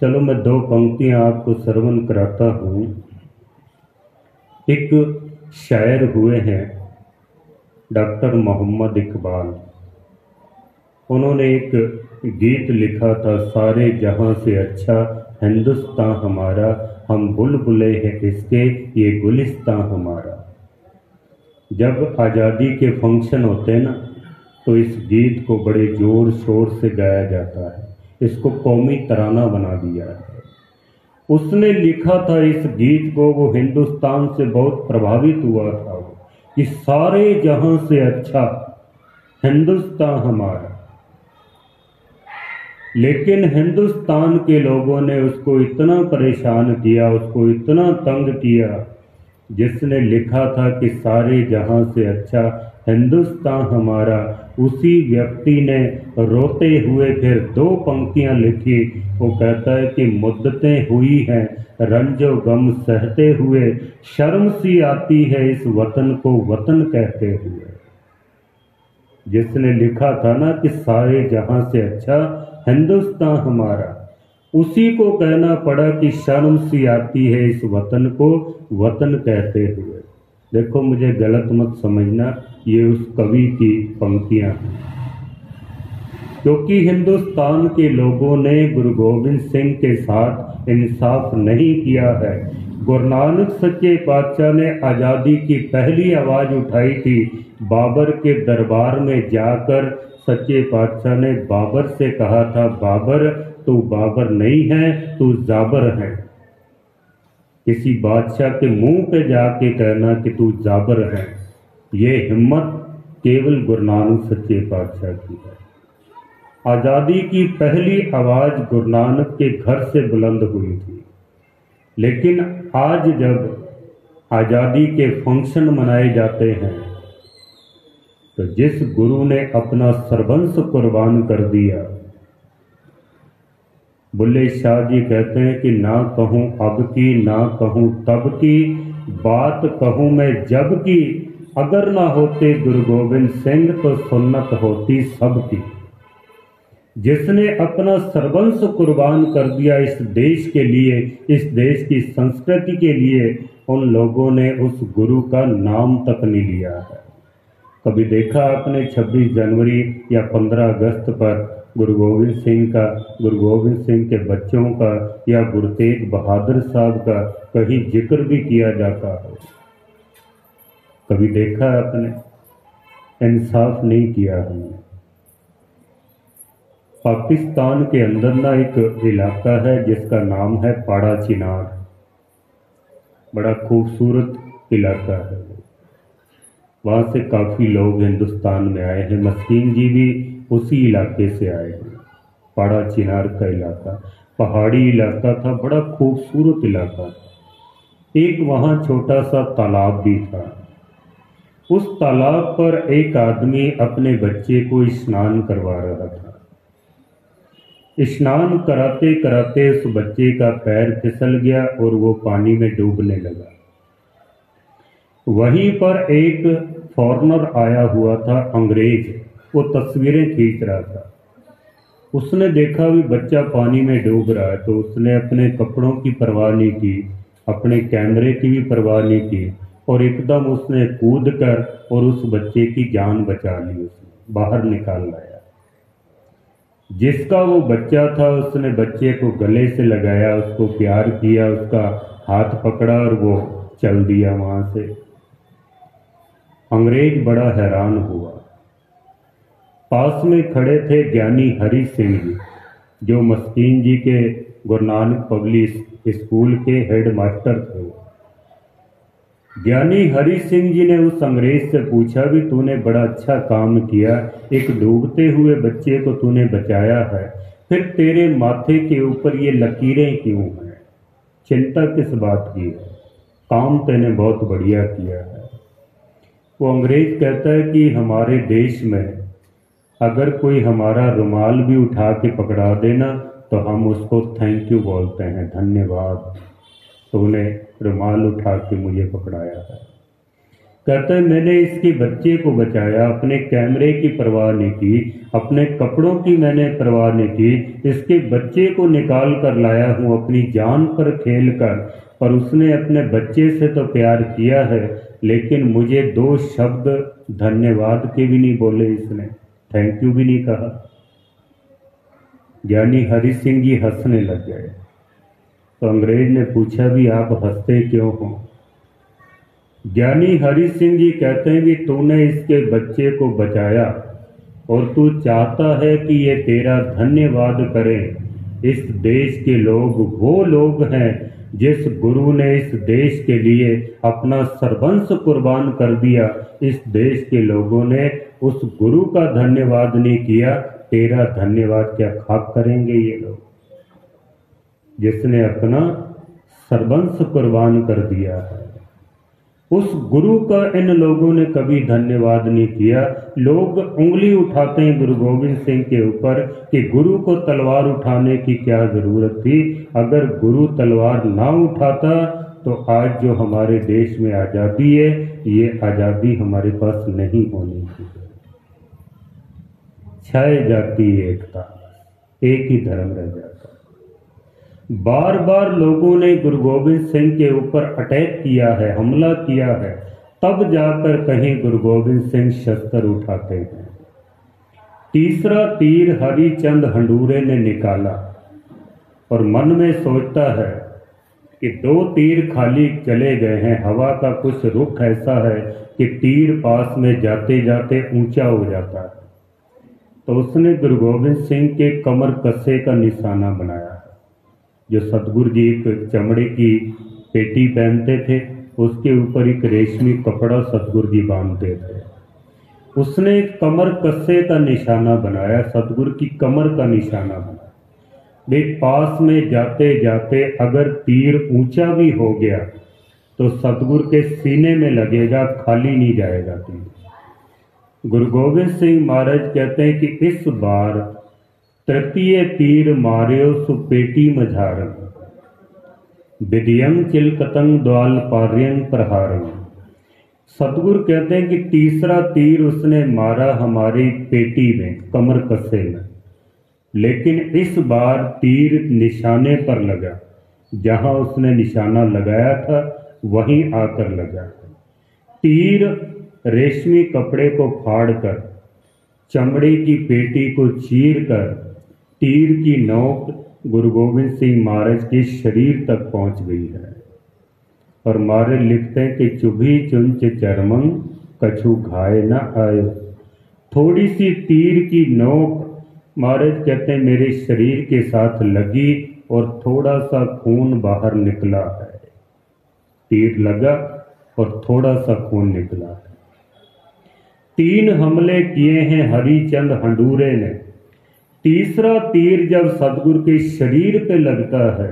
चलो मैं दो पंक्तियां आपको श्रवण कराता हूँ। एक शायर हुए हैं डॉक्टर मोहम्मद इकबाल, उन्होंने एक गीत लिखा था, सारे जहां से अच्छा हिंदुस्तान हमारा, हम बुलबुले हैं इसके ये गुलिस्तान हमारा। जब आज़ादी के फंक्शन होते हैं ना तो इस गीत को बड़े ज़ोर शोर से गाया जाता है, इसको कौमी तराना बना दिया है। उसने लिखा था इस गीत को, वो हिंदुस्तान से बहुत प्रभावित हुआ था वो, कि सारे जहां से अच्छा हिंदुस्तान हमारा। लेकिन हिंदुस्तान के लोगों ने उसको इतना परेशान किया, उसको इतना तंग किया, जिसने लिखा था कि सारे जहां से अच्छा हिंदुस्तान हमारा, उसी व्यक्ति ने रोते हुए फिर दो पंक्तियां लिखी। वो कहता है कि मुद्दतें हुई हैं रंजो गम सहते हुए, शर्म सी आती है इस वतन को वतन कहते हुए। जिसने लिखा था ना कि सारे जहां से अच्छा हिंदुस्तान हमारा, उसी को कहना पड़ा कि शर्म सी आती है इस वतन को वतन कहते हुए। देखो, मुझे गलत मत समझना, ये उस कवि की पंक्तियां हैं। क्योंकि हिंदुस्तान के लोगों ने गुरु गोविंद सिंह के साथ इंसाफ नहीं किया है। गुरु नानक सच्चे पातशाह ने आज़ादी की पहली आवाज़ उठाई थी। बाबर के दरबार में जाकर सच्चे पातशाह ने बाबर से कहा था, बाबर तू बाबर नहीं है, तू जाबर है। किसी बादशाह के मुंह पे जाके कहना कि तू जाबर है, ये हिम्मत केवल गुरु नानक सच्चे पातशाह की है। आज़ादी की पहली आवाज़ गुरु नानक के घर से बुलंद हुई थी। लेकिन आज जब आज़ादी के फंक्शन मनाए जाते हैं, तो जिस गुरु ने अपना सर्वंस कुर्बान कर दिया, बुल्ले शाह जी कहते हैं कि ना कहूँ अब की, ना कहूँ तब की, बात कहूँ मैं जब की, अगर ना होते गुरु गोविंद सिंह तो सुन्नत होती सबकी। जिसने अपना सर्वंस कुर्बान कर दिया इस देश के लिए, इस देश की संस्कृति के लिए, उन लोगों ने उस गुरु का नाम तक नहीं लिया है। कभी देखा आपने 26 जनवरी या 15 अगस्त पर गुरु गोविंद सिंह का, गुरु गोविंद सिंह के बच्चों का या गुरु तेग बहादुर साहब का कहीं जिक्र भी किया जाता है? कभी देखा आपने? इंसाफ नहीं किया हमने। पाकिस्तान के अंदर ना एक इलाका है जिसका नाम है पाड़ा चिनार। बड़ा खूबसूरत इलाका है। वहाँ से काफ़ी लोग हिंदुस्तान में आए हैं। मस्कीन जी भी उसी इलाके से आए हैं। पाड़ा चिनार का इलाका पहाड़ी इलाका था, बड़ा खूबसूरत इलाका था। एक वहाँ छोटा सा तालाब भी था। उस तालाब पर एक आदमी अपने बच्चे को स्नान करवा रहा था। स्नान कराते कराते उस बच्चे का पैर फिसल गया और वो पानी में डूबने लगा। वहीं पर एक फॉरेनर आया हुआ था, अंग्रेज, वो तस्वीरें खींच रहा था। उसने देखा भी बच्चा पानी में डूब रहा है, तो उसने अपने कपड़ों की परवाह नहीं की, अपने कैमरे की भी परवाह नहीं की, और एकदम उसने कूद कर और उस बच्चे की जान बचा ली। उसने बाहर निकाल लाया। जिसका वो बच्चा था, उसने बच्चे को गले से लगाया, उसको प्यार किया, उसका हाथ पकड़ा और वो चल दिया वहां से। अंग्रेज बड़ा हैरान हुआ। पास में खड़े थे ज्ञानी हरि सिंह जी, जो मस्कीन जी के गुरु नानक पब्लिक स्कूल के हेड मास्टर थे। ज्ञानी हरि सिंह जी ने उस अंग्रेज से पूछा भी, तूने बड़ा अच्छा काम किया, एक डूबते हुए बच्चे को तूने बचाया है, फिर तेरे माथे के ऊपर ये लकीरें क्यों हैं? चिंता किस बात की है? काम तूने बहुत बढ़िया किया है। वो अंग्रेज कहता है कि हमारे देश में अगर कोई हमारा रुमाल भी उठा के पकड़ा देना तो हम उसको थैंक यू बोलते हैं, धन्यवाद, तूने रुमाल उठा के मुझे पकड़ाया है। कहता है मैंने इसके बच्चे को बचाया, अपने कैमरे की परवाह नहीं की, अपने कपड़ों की मैंने परवाह नहीं की, इसके बच्चे को निकाल कर लाया हूँ अपनी जान पर खेल कर, पर उसने अपने बच्चे से तो प्यार किया है, लेकिन मुझे दो शब्द धन्यवाद के भी नहीं बोले, इसने थैंक यू भी नहीं कहा। ज्ञानी हरि सिंह जी हंसने लग गए। तो अंग्रेज ने पूछा भी, आप हंसते क्यों हो? ज्ञानी हरि सिंह जी कहते हैं कि तूने इसके बच्चे को बचाया और तू चाहता है कि ये तेरा धन्यवाद करें। इस देश के लोग वो लोग हैं जिस गुरु ने इस देश के लिए अपना सर्वंस कुर्बान कर दिया, इस देश के लोगों ने उस गुरु का धन्यवाद नहीं किया। तेरा धन्यवाद क्या खाक करेंगे ये लोग, जिसने अपना सर्वंस कुर्बान कर दिया है। उस गुरु का इन लोगों ने कभी धन्यवाद नहीं किया। लोग उंगली उठाते हैं गुरु गोविंद सिंह के ऊपर कि गुरु को तलवार उठाने की क्या जरूरत थी। अगर गुरु तलवार ना उठाता तो आज जो हमारे देश में आज़ादी है, ये आज़ादी हमारे पास नहीं होनी चाहिए। छह जाति एकता, एक ही धर्म रह जाता। बार बार लोगों ने गुरु गोविंद सिंह के ऊपर अटैक किया है, हमला किया है, तब जाकर कहीं गुरु गोविंद सिंह शस्त्र उठाते हैं। तीसरा तीर हरिचंद हंडूरे ने निकाला और मन में सोचता है कि दो तीर खाली चले गए हैं। हवा का कुछ रुख ऐसा है कि तीर पास में जाते जाते ऊंचा हो जाता है। तो उसने गुरु गोविंद सिंह के कमर कस्से का निशाना बनाया है। जो सतगुरु जी एक चमड़े की पेटी पहनते थे, उसके ऊपर एक रेशमी कपड़ा सतगुरु जी बांधते थे। उसने एक कमर कस्से का निशाना बनाया, सतगुरु की कमर का निशाना बनाया। वे पास में जाते जाते अगर तीर ऊंचा भी हो गया तो सतगुरु के सीने में लगेगा, खाली नहीं जाएगा तीर। गुरु गोविंद सिंह महाराज कहते हैं कि इस बार तृतीय तीर मार्यो सुपेटी मझारम विद्यं चिलकतंग द्वाल पार्यं प्रहारम। सतगुरु कहते हैं कि तीसरा तीर उसने मारा हमारी पेटी में, कमर कस्से में, लेकिन इस बार तीर निशाने पर लगा। जहां उसने निशाना लगाया था वहीं आकर लगा। तीर रेशमी कपड़े को फाड़कर, चमड़े की पेटी को चीरकर, तीर की नोक गुरु गोविंद सिंह महाराज के शरीर तक पहुंच गई है। और महाराज लिखते हैं कि चुभी चुंच चरमंग कछु घाय न आयो। थोड़ी सी तीर की नोक महाराज कहते हैं मेरे शरीर के साथ लगी और थोड़ा सा खून बाहर निकला है। तीर लगा और थोड़ा सा खून निकला है। 3 हमले किए हैं हरिचंद हंडूरे ने। तीसरा तीर जब सतगुरु के शरीर पे लगता है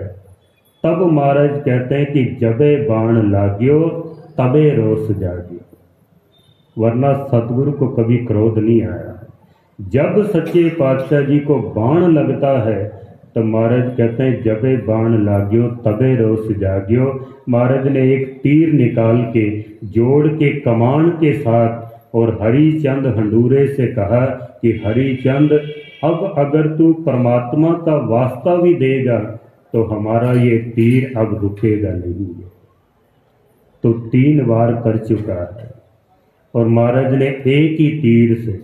तब महाराज कहते हैं कि जबे बाण लाग्यो तबे रोस जागियो। वरना सतगुरु को कभी क्रोध नहीं आया। जब सच्चे पातशाह जी को बाण लगता है तो महाराज कहते हैं जबे बाण लाग्यो तबे रोस जागियो। महाराज ने एक तीर निकाल के जोड़ के कमान के साथ और हरिचंद हंडूरे से कहा कि हरिचंद, अब अगर तू परमात्मा का वास्ता भी देगा तो हमारा ये तीर अब रुकेगा नहीं। तो 3 बार कर चुका है। और महाराज ने एक ही तीर से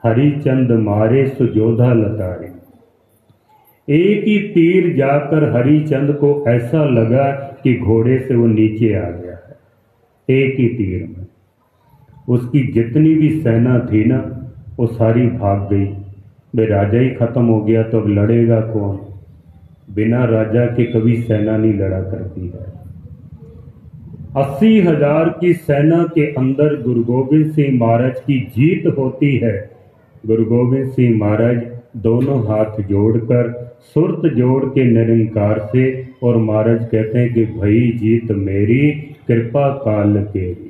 हरिचंद मारे सुजोधा लतारे। एक ही तीर जाकर हरिचंद को ऐसा लगा कि घोड़े से वो नीचे आ गया है। एक ही तीर में उसकी जितनी भी सेना थी ना, वो सारी भाग गई। भाई राजा ही खत्म हो गया तो अब लड़ेगा कौन? बिना राजा के कभी सेना नहीं लड़ा करती है। 80,000 की सेना के अंदर गुरु गोविंद सिंह महाराज की जीत होती है। गुरु गोविंद सिंह महाराज दोनों हाथ जोड़कर सुरत जोड़ के निरंकार से और महाराज कहते हैं कि भई जीत मेरी कृपा काल केरी।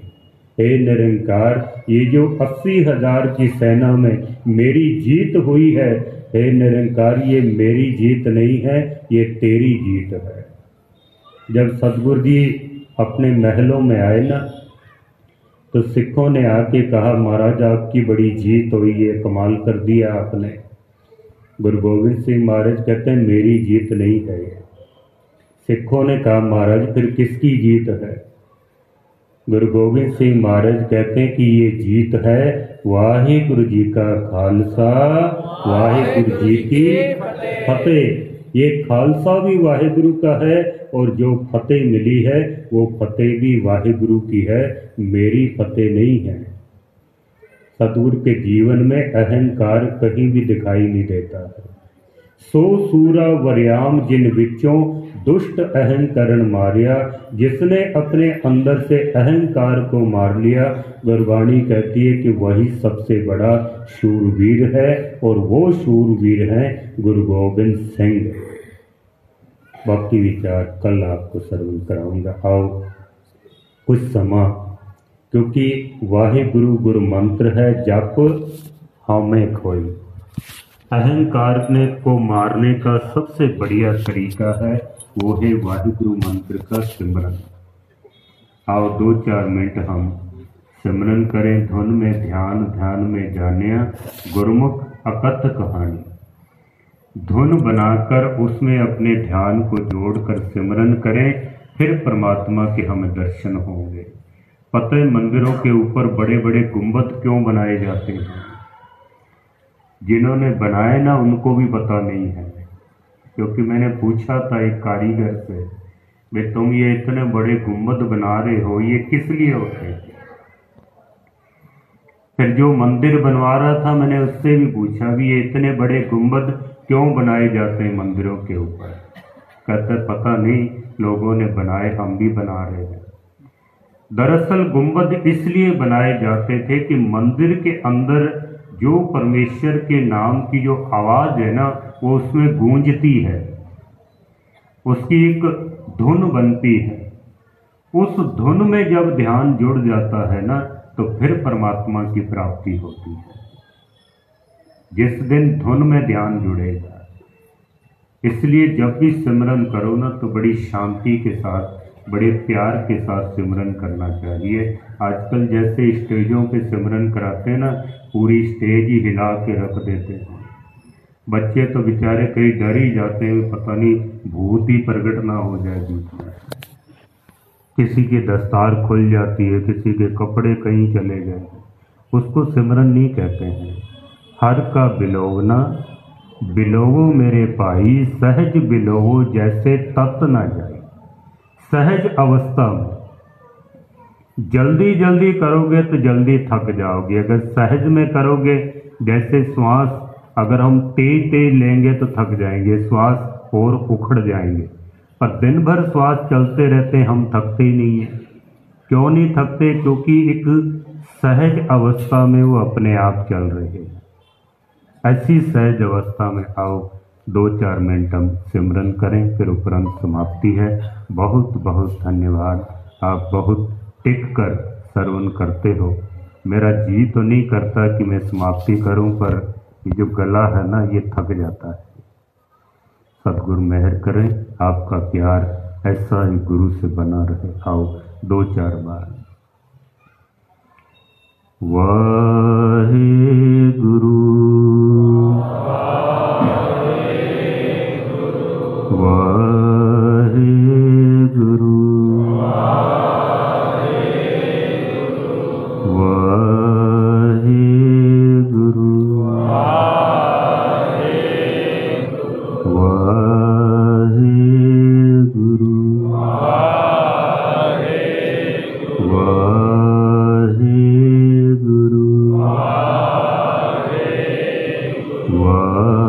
हे निरंकार, ये जो 80,000 की सेना में मेरी जीत हुई है, हे निरंकार, ये मेरी जीत नहीं है, ये तेरी जीत है। जब सतगुरु जी अपने महलों में आए ना तो सिखों ने आके कहा महाराज आपकी बड़ी जीत हुई है, कमाल कर दिया आपने। गुरु गोविंद सिंह महाराज कहते हैं मेरी जीत नहीं है। सिखों ने कहा महाराज फिर किसकी जीत है? गुरु गोविंद सिंह महाराज कहते हैं कि ये जीत है वाहिगुरु जी का खालसा, वाहिगुरु जी की फतेह। ये खालसा भी वाहिगुरु का है और जो फतेह मिली है वो फतेह भी वाहिगुरु की है, मेरी फतेह नहीं है। सतगुरु के जीवन में अहंकार कहीं भी दिखाई नहीं देता है। 100 सूरा वरियाम जिन विचों दुष्ट अहंकरण मारिया, जिसने अपने अंदर से अहंकार को मार लिया। गुरबाणी कहती है कि वही सबसे बड़ा शूरवीर है, और वो शूरवीर हैं गुरु गोबिंद सिंह। बाकी विचार कल आपको श्रवण कराऊंगा। आओ कुछ समा, क्योंकि वाहिगुरु गुरु मंत्र है, जप हमें खोई। अहंकार ने को मारने का सबसे बढ़िया तरीका है, वो है वाहिगुरु मंत्र का सिमरन। आओ 2-4 मिनट हम सिमरन करें। धुन में ध्यान, ध्यान में जानिया गुरमुख अकथ कहानी। धुन बनाकर उसमें अपने ध्यान को जोड़कर सिमरन करें, फिर परमात्मा के हमें दर्शन होंगे। पता है मंदिरों के ऊपर बड़े बड़े गुंबद क्यों बनाए जाते हैं? जिन्होंने बनाए ना उनको भी पता नहीं है, क्योंकि मैंने पूछा था एक कारीगर से, भाई तुम ये इतने बड़े गुंबद बना रहे हो, ये किस लिए होते हैं? फिर जो मंदिर बनवा रहा था मैंने उससे भी पूछा भी ये इतने बड़े गुंबद क्यों बनाए जाते हैं मंदिरों के ऊपर? कहते पता नहीं, लोगों ने बनाए, हम भी बना रहे हैं। दरअसल गुंबद इसलिए बनाए जाते थे कि मंदिर के अंदर जो परमेश्वर के नाम की जो आवाज है ना, वो उसमें गूंजती है, उसकी एक धुन बनती है। उस धुन में जब ध्यान जुड़ जाता है ना, तो फिर परमात्मा की प्राप्ति होती है। जिस दिन धुन में ध्यान जुड़ेगा, इसलिए जब भी सिमरन करो ना, तो बड़ी शांति के साथ, बड़े प्यार के साथ सिमरन करना चाहिए। आजकल जैसे स्टेजों पे सिमरन कराते हैं ना, पूरी स्टेज ही हिला के रख देते हैं। बच्चे तो बेचारे कहीं डर ही जाते हैं, पता नहीं भूत ही प्रकट ना हो जाए बीच में। किसी की दस्तार खुल जाती है, किसी के कपड़े कहीं चले गए, उसको सिमरन नहीं कहते हैं। हर का बिलोवना बिलोवो मेरे भाई, सहज बिलोवो जैसे तत ना जाए। सहज अवस्था में जल्दी जल्दी करोगे तो जल्दी थक जाओगे। अगर सहज में करोगे, जैसे श्वास अगर हम तेज तेज लेंगे तो थक जाएंगे, श्वास और उखड़ जाएंगे। पर दिन भर श्वास चलते रहते हैं, हम थकते ही नहीं है। क्यों नहीं थकते? क्योंकि एक सहज अवस्था में वो अपने आप चल रहे हैं। ऐसी सहज अवस्था में आओ 2-4 मिनट हम सिमरन करें, फिर उपरंत समाप्ति है। बहुत बहुत धन्यवाद। आप बहुत टिक कर श्रवण करते हो। मेरा जी तो नहीं करता कि मैं समाप्ति करूं, पर ये जो गला है ना, ये थक जाता है। सद्गुरु मेहर करें, आपका प्यार ऐसा ही गुरु से बना रहे। आओ 2-4 बार। वाहे गुरु वाहे गुरु वाहे गुरु वाहे गुरु वाहे गुरु वाहे गुरु वाहे गुरु वाहे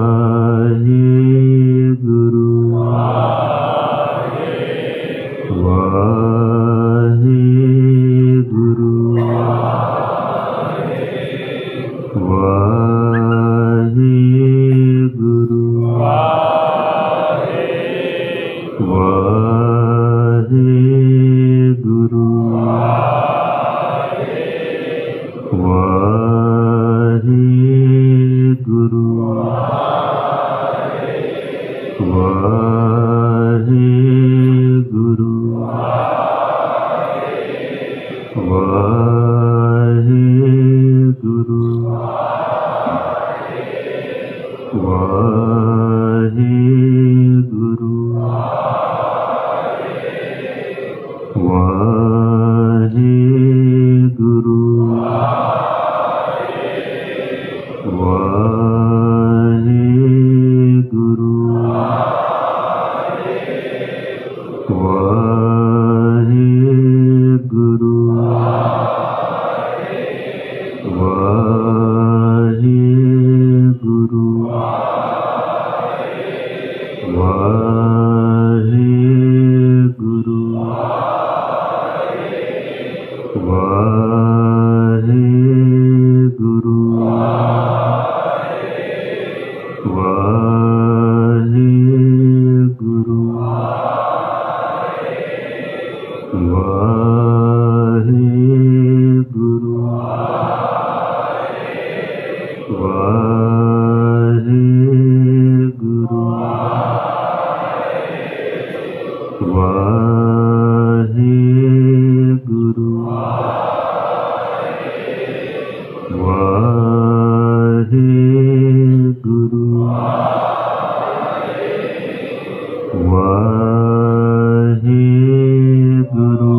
गुरु वाहे गुरु वाहे गुरु वाहे गुरु वाहे गुरु वाहे गुरु वाहे गुरु वाहे गुरु वाहे गुरु वाहेगुरु वाहेगुरु वाहेगुरु वाहेगुरु वाहेगुरु वाहेगुरु वाहेगुरु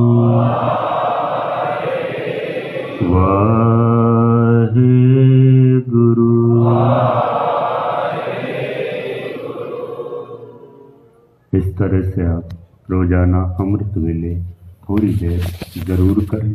वाहेगुरु। इस तरह से आप रोजाना अमृत वेले थोड़ी देर जरूर करें।